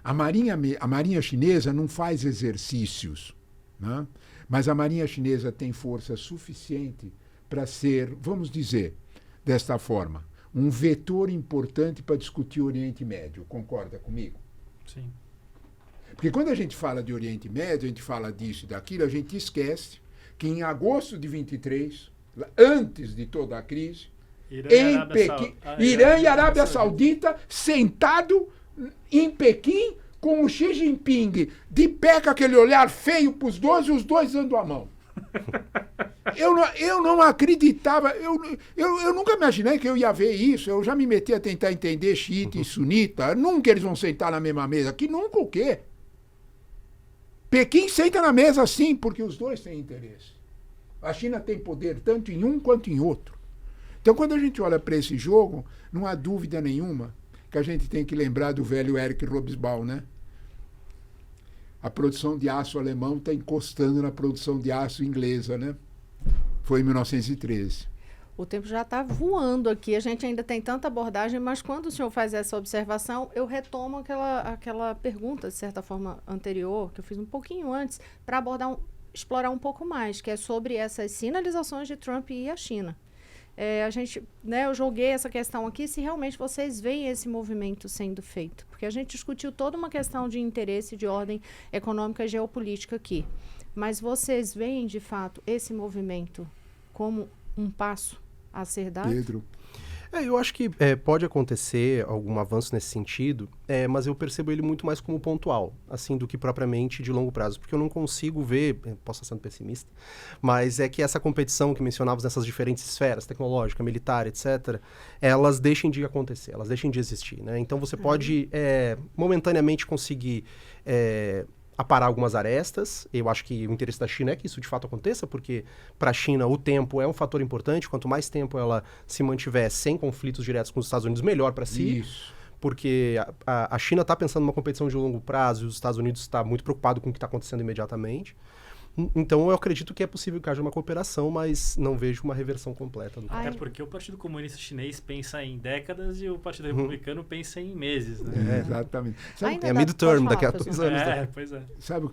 A Marinha Chinesa não faz exercícios, né? Mas a Marinha Chinesa tem força suficiente para ser, vamos dizer, desta forma, um vetor importante para discutir o Oriente Médio. Concorda comigo? Sim. Porque quando a gente fala de Oriente Médio, a gente fala disso e daquilo, a gente esquece que em agosto de 23... antes de toda a crise, Irã e Arábia Saudita sentado em Pequim com o Xi Jinping de pé com aquele olhar feio para os dois e os dois dando a mão. Eu não acreditava, eu nunca imaginei que eu ia ver isso. Eu já me meti a tentar entender xiita e sunita. Nunca eles vão sentar na mesma mesa. Que nunca o quê? Pequim senta na mesa sim, porque os dois têm interesse. A China tem poder tanto em um quanto em outro. Então, quando a gente olha para esse jogo, não há dúvida nenhuma que a gente tem que lembrar do velho Erich Hobsbawm, né? A produção de aço alemão está encostando na produção de aço inglesa, né? Foi em 1913. O tempo já está voando aqui, a gente ainda tem tanta abordagem, mas quando o senhor faz essa observação, eu retomo aquela pergunta, de certa forma, anterior, que eu fiz um pouquinho antes, para explorar um pouco mais, que é sobre essas sinalizações de Trump e a China. Eu joguei essa questão aqui, se realmente vocês veem esse movimento sendo feito. Porque a gente discutiu toda uma questão de interesse de ordem econômica e geopolítica aqui. Mas vocês veem, de fato, esse movimento como um passo a ser dado? Pedro. Eu acho que pode acontecer algum avanço nesse sentido, mas eu percebo ele muito mais como pontual, assim, do que propriamente de longo prazo, porque eu não consigo ver, posso estar sendo pessimista, mas é que essa competição que mencionávamos nessas diferentes esferas, tecnológica, militar, etc., elas deixem de acontecer, elas deixem de existir, né? Então você pode momentaneamente conseguir aparar algumas arestas. Eu acho que o interesse da China é que isso de fato aconteça, porque para a China o tempo é um fator importante. Quanto mais tempo ela se mantiver sem conflitos diretos com os Estados Unidos, melhor para si. Isso. Porque a China está pensando numa competição de longo prazo e os Estados Unidos está muito preocupado com o que está acontecendo imediatamente. Então eu acredito que é possível que haja uma cooperação, mas não vejo uma reversão completa. Até porque o Partido Comunista Chinês pensa em décadas e o Partido Republicano pensa em meses, né? Exatamente. É midterm daqui a 2 anos. Pois é. Sabe o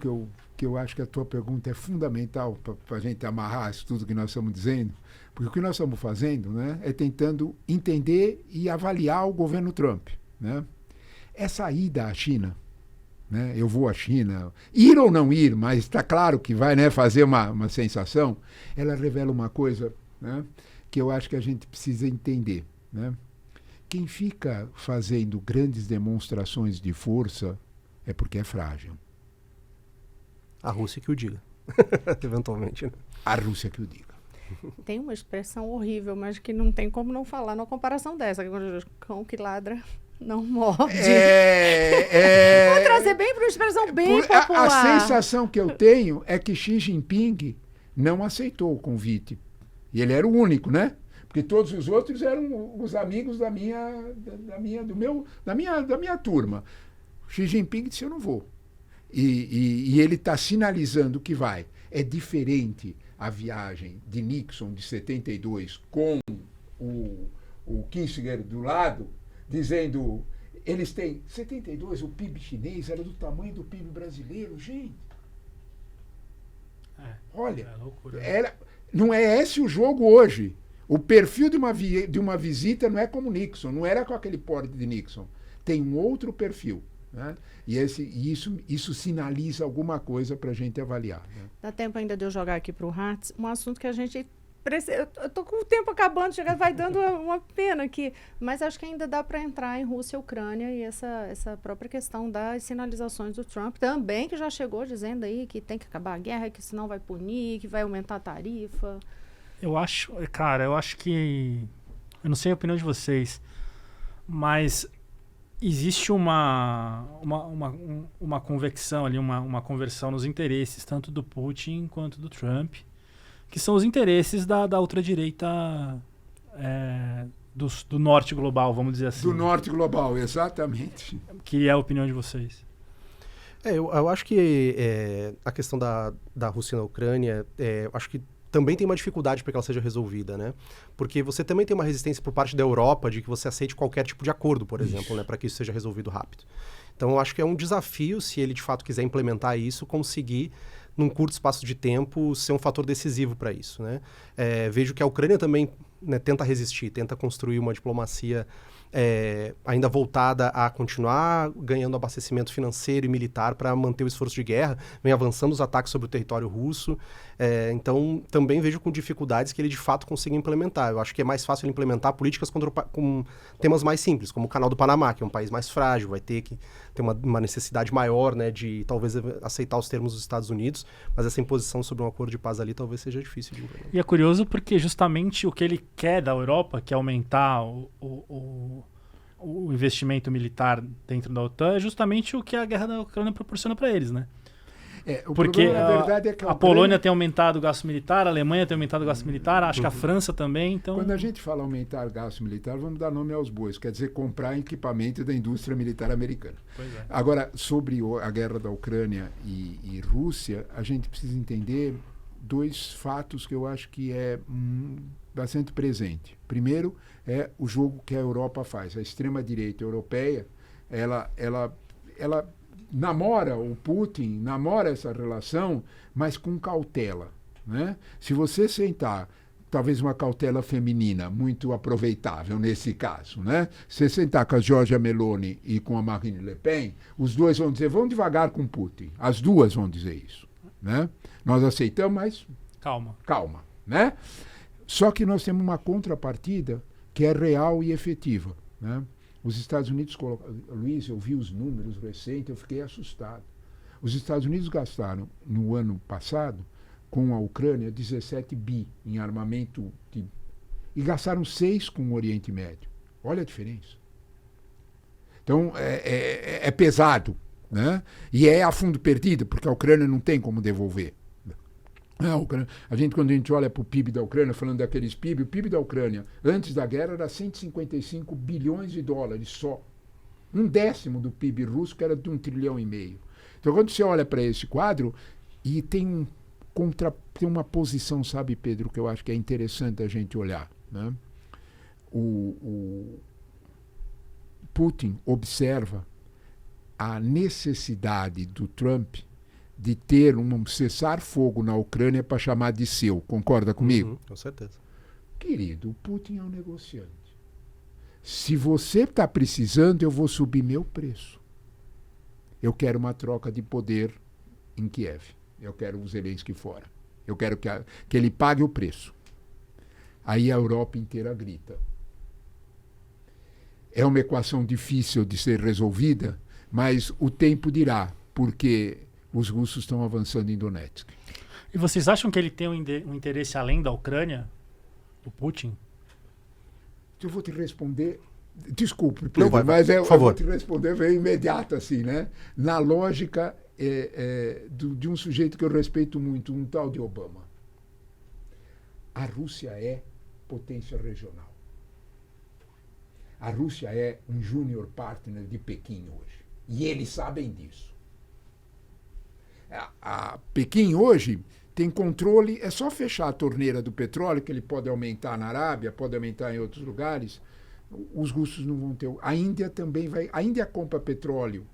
que eu acho que a tua pergunta é fundamental para a gente amarrar isso tudo que nós estamos dizendo? Porque o que nós estamos fazendo, né, é tentando entender e avaliar o governo Trump, né? Essa ida à China, né? Eu vou à China, ir ou não ir, mas está claro que vai, né, fazer uma sensação, ela revela uma coisa, né, que eu acho que a gente precisa entender, né? Quem fica fazendo grandes demonstrações de força é porque é frágil. A Rússia que o diga, eventualmente. Né? A Rússia que o diga. Tem uma expressão horrível, mas que não tem como não falar numa comparação dessa. Cão que ladra não morde. Vou trazer bem para uma expressão bem popular. A sensação que eu tenho é que Xi Jinping não aceitou o convite. E ele era o único, né? Porque todos os outros eram os amigos da minha turma. Xi Jinping disse, eu não vou. E ele está sinalizando que vai. É diferente a viagem de Nixon de 72 com o Kissinger do lado, dizendo, eles têm 72, o PIB chinês era do tamanho do PIB brasileiro, gente. Olha, não é esse o jogo hoje. O perfil de uma visita não é como Nixon, não era com aquele porte de Nixon. Tem um outro perfil. Né? E isso sinaliza alguma coisa para a gente avaliar. Né? Dá tempo ainda de eu jogar aqui para o Hartz um assunto que a gente... Eu estou com o tempo acabando, vai dando uma pena aqui. Mas acho que ainda dá para entrar em Rússia e Ucrânia e essa própria questão das sinalizações do Trump também, que já chegou dizendo aí que tem que acabar a guerra, que senão vai punir, que vai aumentar a tarifa. Eu acho que... Eu não sei a opinião de vocês, mas existe uma convecção ali, uma conversão nos interesses, tanto do Putin quanto do Trump, que são os interesses da ultradireita do norte global, vamos dizer assim. Do norte global, exatamente. Que é a opinião de vocês. Eu acho que a questão da Rússia na Ucrânia, eu acho que também tem uma dificuldade para que ela seja resolvida, né? Porque você também tem uma resistência por parte da Europa de que você aceite qualquer tipo de acordo, por exemplo, né? Para que isso seja resolvido rápido. Então, eu acho que é um desafio, se ele de fato quiser implementar isso, conseguir, num curto espaço de tempo, ser um fator decisivo para isso, né? Vejo que a Ucrânia também, né, tenta resistir, tenta construir uma diplomacia ainda voltada a continuar ganhando abastecimento financeiro e militar para manter o esforço de guerra, vem avançando os ataques sobre o território russo, então também vejo com dificuldades que ele de fato consiga implementar. Eu acho que é mais fácil ele implementar políticas com temas mais simples, como o Canal do Panamá, que é um país mais frágil, vai ter que ter uma necessidade maior, né, de talvez aceitar os termos dos Estados Unidos, mas essa imposição sobre um acordo de paz ali talvez seja difícil de implementar. E é curioso porque justamente o que ele quer da Europa, que é aumentar o investimento militar dentro da OTAN, é justamente o que a guerra da Ucrânia proporciona para eles, né? Porque problema, na verdade, é que a Polônia tem aumentado o gasto militar, a Alemanha tem aumentado o gasto militar, acho que a França também. Então... Quando a gente fala aumentar o gasto militar, vamos dar nome aos bois, quer dizer, comprar equipamento da indústria militar americana. Pois é. Agora, sobre a guerra da Ucrânia e Rússia, a gente precisa entender dois fatos que eu acho que é bastante presente. Primeiro é o jogo que a Europa faz. A extrema-direita europeia, ela namora o Putin, namora essa relação, mas com cautela, né? Se você sentar, talvez uma cautela feminina muito aproveitável nesse caso, né? Se você sentar com a Giorgia Meloni e com a Marine Le Pen, os dois vão dizer, vamos devagar com Putin. As duas vão dizer isso, né? Nós aceitamos, mas calma, né? Só que nós temos uma contrapartida que é real e efetiva, né? Os Estados Unidos, Luiz, eu vi os números recentes, eu fiquei assustado. Os Estados Unidos gastaram, no ano passado, com a Ucrânia, 17 bi em armamento e gastaram 6 com o Oriente Médio. Olha a diferença. Então, é pesado, né? E é a fundo perdido, porque a Ucrânia não tem como devolver. Quando a gente olha para o PIB da Ucrânia, falando daqueles PIB, o PIB da Ucrânia, antes da guerra, era 155 bilhões de dólares só. 1/10 do PIB russo, que era de 1,5 trilhão. Então, quando você olha para esse quadro, e tem uma posição, sabe, Pedro, que eu acho que é interessante a gente olhar, né? O Putin observa a necessidade do Trump de ter um cessar-fogo na Ucrânia para chamar de seu. Concorda comigo? Com certeza. Querido, o Putin é um negociante. Se você está precisando, eu vou subir meu preço. Eu quero uma troca de poder em Kiev. Eu quero o Zelensky fora. Eu quero que ele pague o preço. Aí a Europa inteira grita. É uma equação difícil de ser resolvida, mas o tempo dirá, porque os russos estão avançando em Donetsk. E vocês acham que ele tem um interesse além da Ucrânia? O Putin? Eu vou te responder... Desculpe, Pedro, não, mas eu vou te responder meio imediato, assim, né? Na lógica de um sujeito que eu respeito muito, um tal de Obama. A Rússia é potência regional. A Rússia é um junior partner de Pequim hoje. E eles sabem disso. A Pequim hoje tem controle, é só fechar a torneira do petróleo, que ele pode aumentar na Arábia, pode aumentar em outros lugares, os russos não vão ter. A Índia também vai. A Índia compra petróleo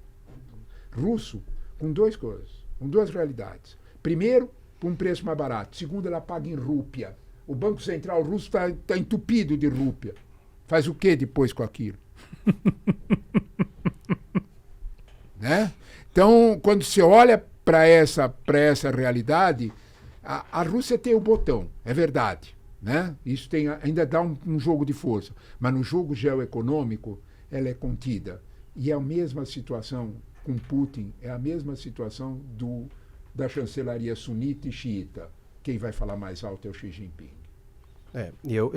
russo com duas coisas, com duas realidades. Primeiro, por um preço mais barato. Segundo, ela paga em rúpia. O Banco Central russo está entupido de rúpia. Faz o que depois com aquilo? Né? Então, quando você olha para essa realidade, a Rússia tem o botão, é verdade, né? Isso ainda dá um jogo de força, mas no jogo geoeconômico ela é contida. E é a mesma situação com Putin, é a mesma situação da chancelaria sunita e xiita. Quem vai falar mais alto é o Xi Jinping. Eu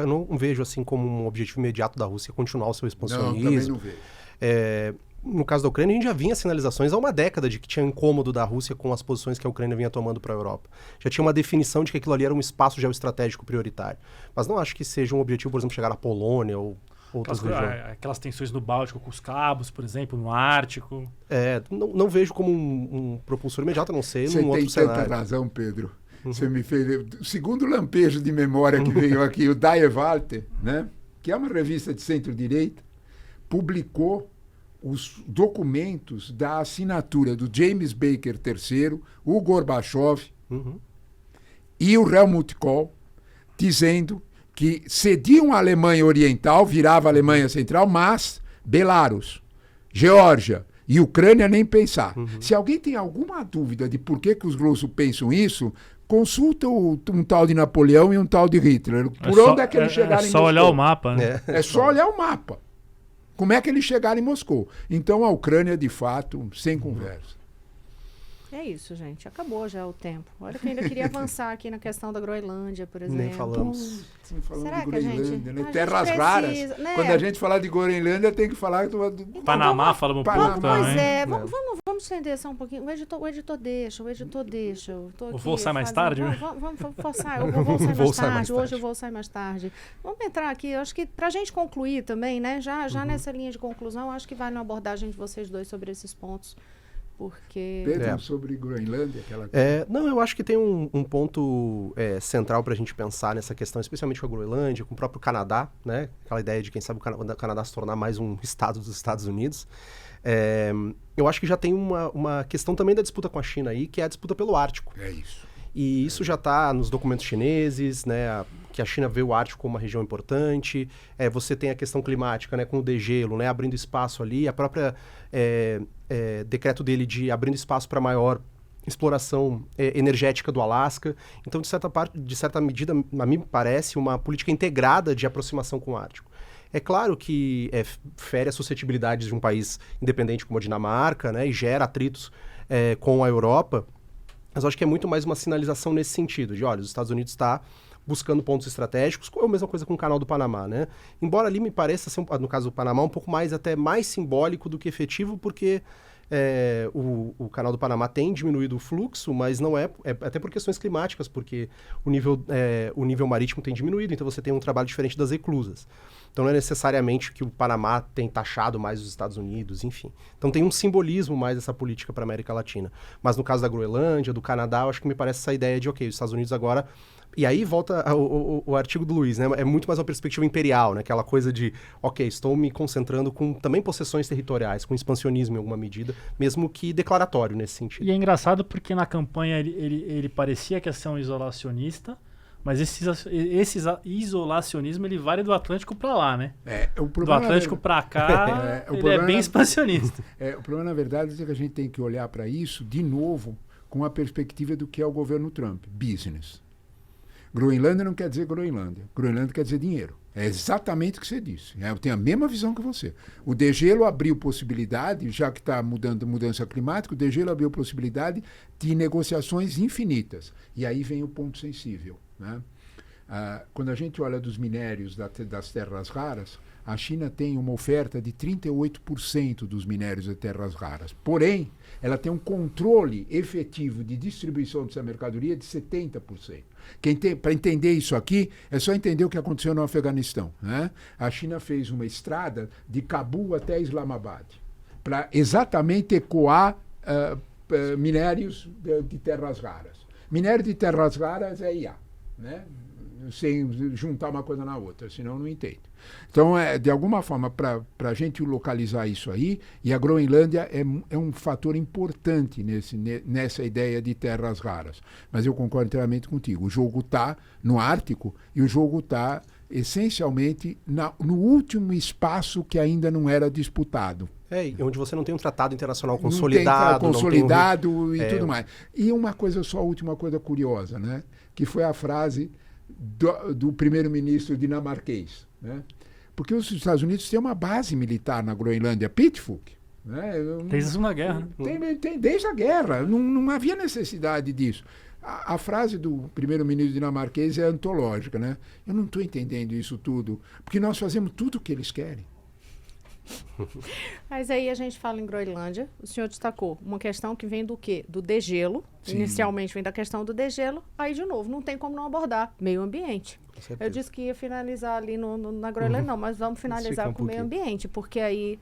não vejo assim como um objetivo imediato da Rússia continuar o seu expansionismo. Não, também não vejo. No caso da Ucrânia, a gente já vinha sinalizações há uma década de que tinha incômodo da Rússia com as posições que a Ucrânia vinha tomando para a Europa. Já tinha uma definição de que aquilo ali era um espaço geoestratégico prioritário. Mas não acho que seja um objetivo, por exemplo, chegar na Polônia ou outras regiões. Aquelas tensões no Báltico com os cabos, por exemplo, no Ártico. Não vejo como um propulsor imediato, a não ser num outro cenário. Você tem tanta razão, Pedro. Você me fez... O segundo lampejo de memória que veio aqui, o Die Welt, né? Que é uma revista de centro-direita, publicou os documentos da assinatura do James Baker III, o Gorbachev e o Helmut Kohl, dizendo que cediam a Alemanha Oriental, virava a Alemanha Central, mas Belarus, Geórgia e Ucrânia nem pensar. Se alguém tem alguma dúvida de por que os russos pensam isso, consulta um tal de Napoleão e um tal de Hitler. Por onde é que eles chegaram em Moscou? É só olhar o mapa, né? É só olhar o mapa. Como é que eles chegaram em Moscou? Então a Ucrânia, de fato, sem conversa. É isso, gente. Acabou já o tempo. Olha que eu ainda queria avançar aqui na questão da Groenlândia, por exemplo. Nem falamos. Falando Será de que a gente- Groenlândia, né? a gente Terras precisa, raras. né? Quando a gente falar de Groenlândia, tem que falar do Panamá, falamos um Panamá. pouco Pois também. é, vamos estender só um pouquinho. O editor deixa. Eu tô aqui O voo sai mais fazendo- tarde? Vamos forçar. Eu vou sair Vou mais sair mais tarde. Hoje tarde. eu vou sair mais tarde. Vamos entrar aqui. Eu acho que pra gente concluir também, né? Já nessa linha de conclusão, acho que vai na abordagem de vocês dois sobre esses pontos. Porque. Pedro, sobre Groenlândia, aquela Não, eu acho que tem um ponto central para a gente pensar nessa questão, especialmente com a Groenlândia, com o próprio Canadá, né? Aquela ideia de, quem sabe, o Canadá se tornar mais um estado dos Estados Unidos. Eu acho que já tem uma questão também da disputa com a China aí, que é a disputa pelo Ártico. É isso. E isso já está nos documentos chineses, né, que a China vê o Ártico como uma região importante. Você tem a questão climática, né, com o degelo, né, abrindo espaço ali. A própria decreto dele de abrindo espaço para maior exploração energética do Alasca. Então, de certa medida, a mim parece uma política integrada de aproximação com o Ártico. É claro que fere as suscetibilidades de um país independente como a Dinamarca, né, e gera atritos com a Europa. Mas eu acho que é muito mais uma sinalização nesse sentido, de olha, os Estados Unidos está buscando pontos estratégicos, a mesma coisa com o Canal do Panamá, né? Embora ali me pareça ser, no caso do Panamá, um pouco até mais simbólico do que efetivo, porque o Canal do Panamá tem diminuído o fluxo, mas não é até por questões climáticas, porque o nível marítimo tem diminuído, então você tem um trabalho diferente das eclusas. Então não é necessariamente que o Panamá tem taxado mais os Estados Unidos, enfim. Então tem um simbolismo mais dessa política para a América Latina. Mas no caso da Groenlândia, do Canadá, eu acho que me parece essa ideia de, ok, os Estados Unidos agora... E aí volta o artigo do Luiz, né? É muito mais uma perspectiva imperial, né? Aquela coisa de, ok, estou me concentrando com também possessões territoriais, com expansionismo em alguma medida, mesmo que declaratório nesse sentido. E é engraçado porque na campanha ele parecia que ia ser um isolacionista, mas esse isolacionismo ele vai do Atlântico para lá, né? Do Atlântico para cá, ele é bem expansionista. O problema, na verdade, é que a gente tem que olhar para isso, de novo, com a perspectiva do que é o governo Trump, business. Groenlândia não quer dizer Groenlândia. Groenlândia quer dizer dinheiro. É exatamente o que você disse. Eu tenho a mesma visão que você. O degelo abriu possibilidade, já que está mudando mudança climática, o degelo abriu possibilidade de negociações infinitas. E aí vem o ponto sensível, né? Quando a gente olha dos minérios das terras raras, a China tem uma oferta de 38% dos minérios de terras raras. Porém, ela tem um controle efetivo de distribuição dessa mercadoria de 70%. Para entender isso aqui, é só entender o que aconteceu no Afeganistão, né? A China fez uma estrada de Cabul até Islamabad, para exatamente ecoar minérios de terras raras. Minério de terras raras é IA, né? Sem juntar uma coisa na outra, senão não entende. Então, de alguma forma, para a gente localizar isso aí, e a Groenlândia é um fator importante nessa ideia de terras raras. Mas eu concordo inteiramente contigo. O jogo está no Ártico e o jogo está essencialmente no último espaço que ainda não era disputado. Onde você não tem um tratado internacional Não consolidado. tem consolidado e tudo mais. E uma coisa só, a última coisa curiosa, né? Que foi a frase do primeiro-ministro dinamarquês, né? Porque os Estados Unidos têm uma base militar na Groenlândia, Pitfuk, né? Desde a Segunda Guerra. Tem desde a guerra, não havia necessidade disso. A frase do primeiro-ministro dinamarquês é antológica, né? Eu não estou entendendo isso tudo, porque nós fazemos tudo o que eles querem. Mas aí a gente fala em Groenlândia, o senhor destacou uma questão que vem do quê? Do degelo. Sim. Inicialmente vem da questão do degelo, aí de novo, não tem como não abordar meio ambiente. Eu disse que ia finalizar ali na Groenlândia, não, mas vamos finalizar com o meio ambiente, porque aí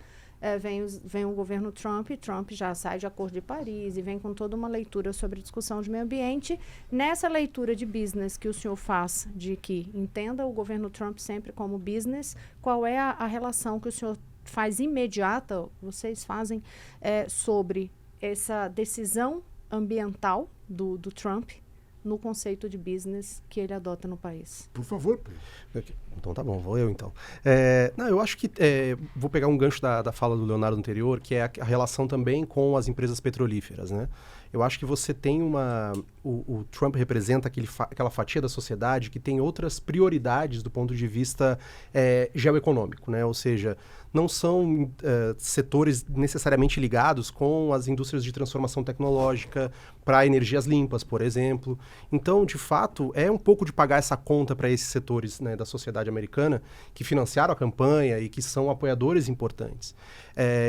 vem o governo Trump, e Trump já sai de Acordo de Paris e vem com toda uma leitura sobre discussão de meio ambiente. Nessa leitura de business que o senhor faz, de que entenda o governo Trump sempre como business, qual é a relação que o senhor faz imediata, vocês fazem, sobre essa decisão ambiental do Trump no conceito de business que ele adota no país. Por favor, Pedro. Okay. Então tá bom, vou eu então. Não, eu acho que vou pegar um gancho da fala do Leonardo anterior, que é a relação também com as empresas petrolíferas, né? Eu acho que você tem o Trump representa aquela fatia da sociedade que tem outras prioridades do ponto de vista geoeconômico, né? Ou seja, não são setores necessariamente ligados com as indústrias de transformação tecnológica para energias limpas, por exemplo. Então, de fato, é um pouco de pagar essa conta para esses setores, né, da sociedade americana que financiaram a campanha e que são apoiadores importantes.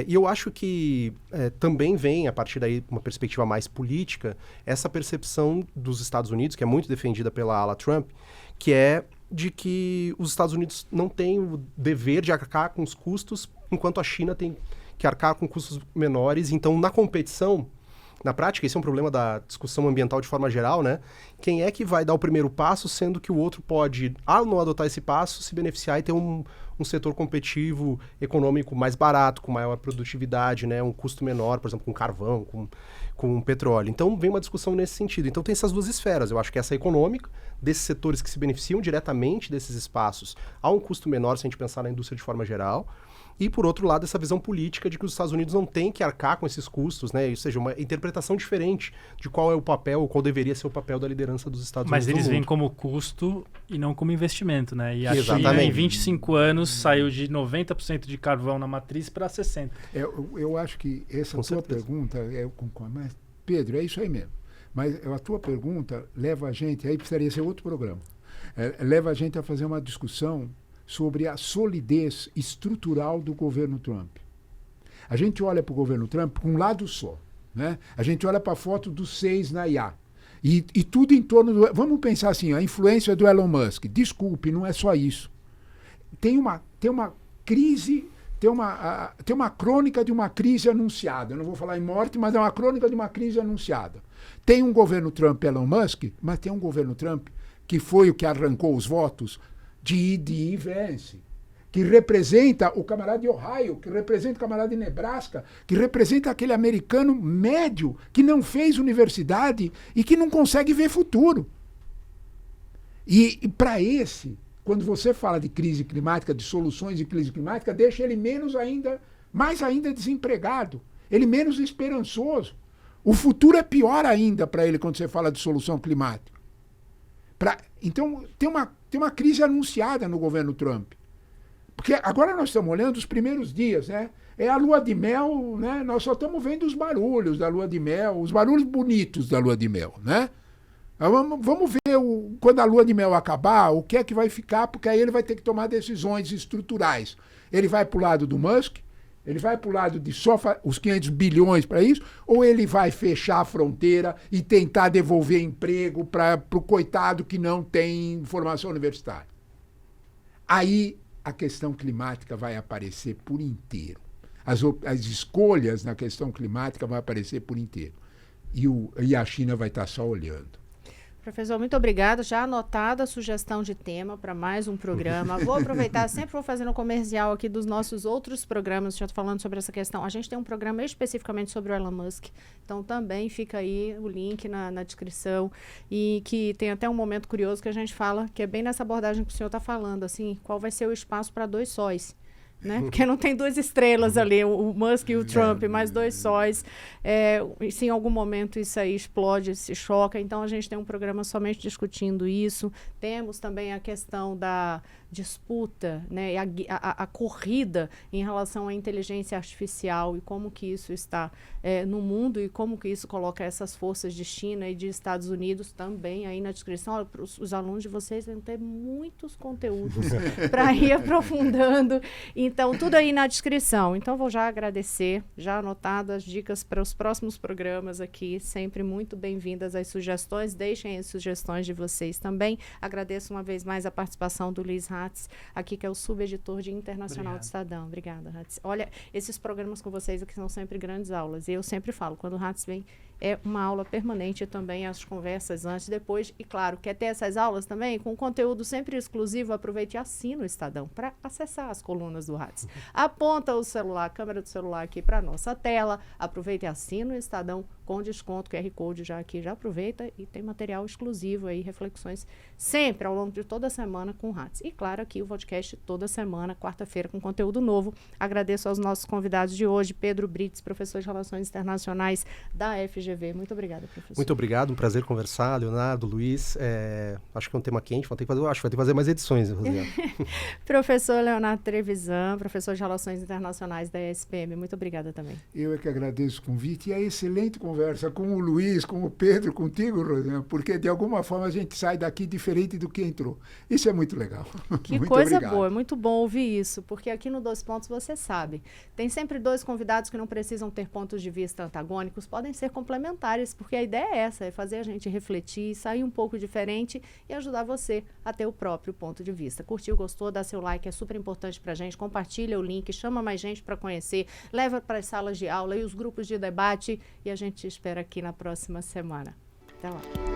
E eu acho que também vem, a partir daí, uma perspectiva mais política, essa percepção dos Estados Unidos, que é muito defendida pela ala Trump, que é de que os Estados Unidos não têm o dever de arcar com os custos, enquanto a China tem que arcar com custos menores. Então, na competição, na prática, esse é um problema da discussão ambiental de forma geral, né? Quem é que vai dar o primeiro passo, sendo que o outro pode, ao não adotar esse passo, se beneficiar e ter um setor competitivo econômico mais barato, com maior produtividade, né? Um custo menor, por exemplo, com carvão, com petróleo. Então, vem uma discussão nesse sentido. Então, tem essas duas esferas. Eu acho que essa econômica, desses setores que se beneficiam diretamente desses espaços, há um custo menor se a gente pensar na indústria de forma geral. E, por outro lado, essa visão política de que os Estados Unidos não têm que arcar com esses custos, né? Ou seja, uma interpretação diferente de qual é o papel, ou qual deveria ser o papel da liderança dos Estados Unidos. Mas eles veem como custo e não como investimento, né? E a Exatamente. China, em 25 anos, saiu de 90% de carvão na matriz para 60%. Eu acho que essa tua pergunta, eu concordo, mas, Pedro, é isso aí mesmo. Mas a tua pergunta leva a gente, aí precisaria ser outro programa, leva a gente a fazer uma discussão sobre a solidez estrutural do governo Trump. A gente olha para o governo Trump com um lado só, né? A gente olha para a foto dos 6 na IA. E tudo em torno do... Vamos pensar assim, a influência do Elon Musk. Desculpe, não é só isso. Tem uma crise, tem uma crônica de uma crise anunciada. Eu não vou falar em morte, mas é uma crônica de uma crise anunciada. Tem um governo Trump Elon Musk, mas tem um governo Trump que foi o que arrancou os votos de Vance, que representa o camarada de Ohio, que representa o camarada de Nebraska, que representa aquele americano médio que não fez universidade e que não consegue ver futuro. E para esse, quando você fala de crise climática, de soluções de crise climática, deixa ele mais ainda desempregado, ele menos esperançoso. O futuro é pior ainda para ele quando você fala de solução climática. Então, tem uma crise anunciada no governo Trump. Porque agora nós estamos olhando os primeiros dias, né? É a lua de mel, né? Nós só estamos vendo os barulhos da lua de mel, os barulhos bonitos da lua de mel, né? Vamos ver quando a lua de mel acabar, o que é que vai ficar, porque aí ele vai ter que tomar decisões estruturais. Ele vai para o lado do Musk, ele vai para o lado de só os 500 bilhões para isso, ou ele vai fechar a fronteira e tentar devolver emprego para o coitado que não tem formação universitária. Aí a questão climática vai aparecer por inteiro. As escolhas na questão climática vão aparecer por inteiro. E a China vai estar só olhando. Professor, muito obrigada. Já anotada a sugestão de tema para mais um programa. Vou aproveitar, sempre vou fazendo um comercial aqui dos nossos outros programas, já estou falando sobre essa questão. A gente tem um programa especificamente sobre o Elon Musk, então também fica aí o link na descrição, e que tem até um momento curioso que a gente fala, que é bem nessa abordagem que o senhor está falando, assim, qual vai ser o espaço para 2 sóis. Né? Porque não tem 2 estrelas ali, o Musk e o Trump, mais 2 sóis. Se em algum momento isso aí explode, se choca, então a gente tem um programa somente discutindo isso. Temos também a questão da disputa, né, a corrida em relação à inteligência artificial e como que isso está no mundo e como que isso coloca essas forças de China e de Estados Unidos também aí na descrição. Olha, os alunos de vocês vão ter muitos conteúdos para ir aprofundando. Então, tudo aí na descrição. Então, vou já agradecer, já anotado as dicas para os próximos programas aqui. Sempre muito bem-vindas as sugestões. Deixem as sugestões de vocês também. Agradeço uma vez mais a participação do Luiz Hatz, aqui, que é o subeditor de Internacional do Estadão. Obrigada, Hatz. Olha, esses programas com vocês aqui são sempre grandes aulas. E eu sempre falo, quando o Hatz vem, é uma aula permanente também, as conversas antes, depois. E, claro, quer ter essas aulas também com conteúdo sempre exclusivo, aproveite e assina o Estadão para acessar as colunas do Hatz. Aponta o celular, a câmera do celular aqui para a nossa tela, aproveita e assina o Estadão com desconto, QR Code já aqui, já aproveita e tem material exclusivo aí, reflexões sempre ao longo de toda a semana com o Hatz. E claro, aqui o podcast toda semana, quarta-feira, com conteúdo novo. Agradeço aos nossos convidados de hoje, Pedro Brites, professor de Relações Internacionais da FGV. Muito obrigada, professor. Muito obrigado, um prazer conversar, Leonardo, Luiz. Acho que é um tema quente, vai ter que fazer mais edições, Rosiane. Professor Leonardo Trevisan, professor de Relações Internacionais da ESPM. Muito obrigada também. Eu é que agradeço o convite e a excelente conversa com o Luiz, com o Pedro, contigo, Rosiane, porque de alguma forma a gente sai daqui diferente do que entrou. Isso é muito legal. Que muito coisa obrigado. boa, é muito bom ouvir isso, porque aqui no Dois Pontos você sabe, tem sempre dois convidados que não precisam ter pontos de vista antagônicos, podem ser complementares, porque a ideia é essa, é fazer a gente refletir, sair um pouco diferente e ajudar você a ter o próprio ponto de vista. Curtiu, gostou? Dá seu like, é super importante pra gente, compartilha o link, chama mais gente para conhecer, leva para as salas de aula e os grupos de debate e a gente te espera aqui na próxima semana. Até lá.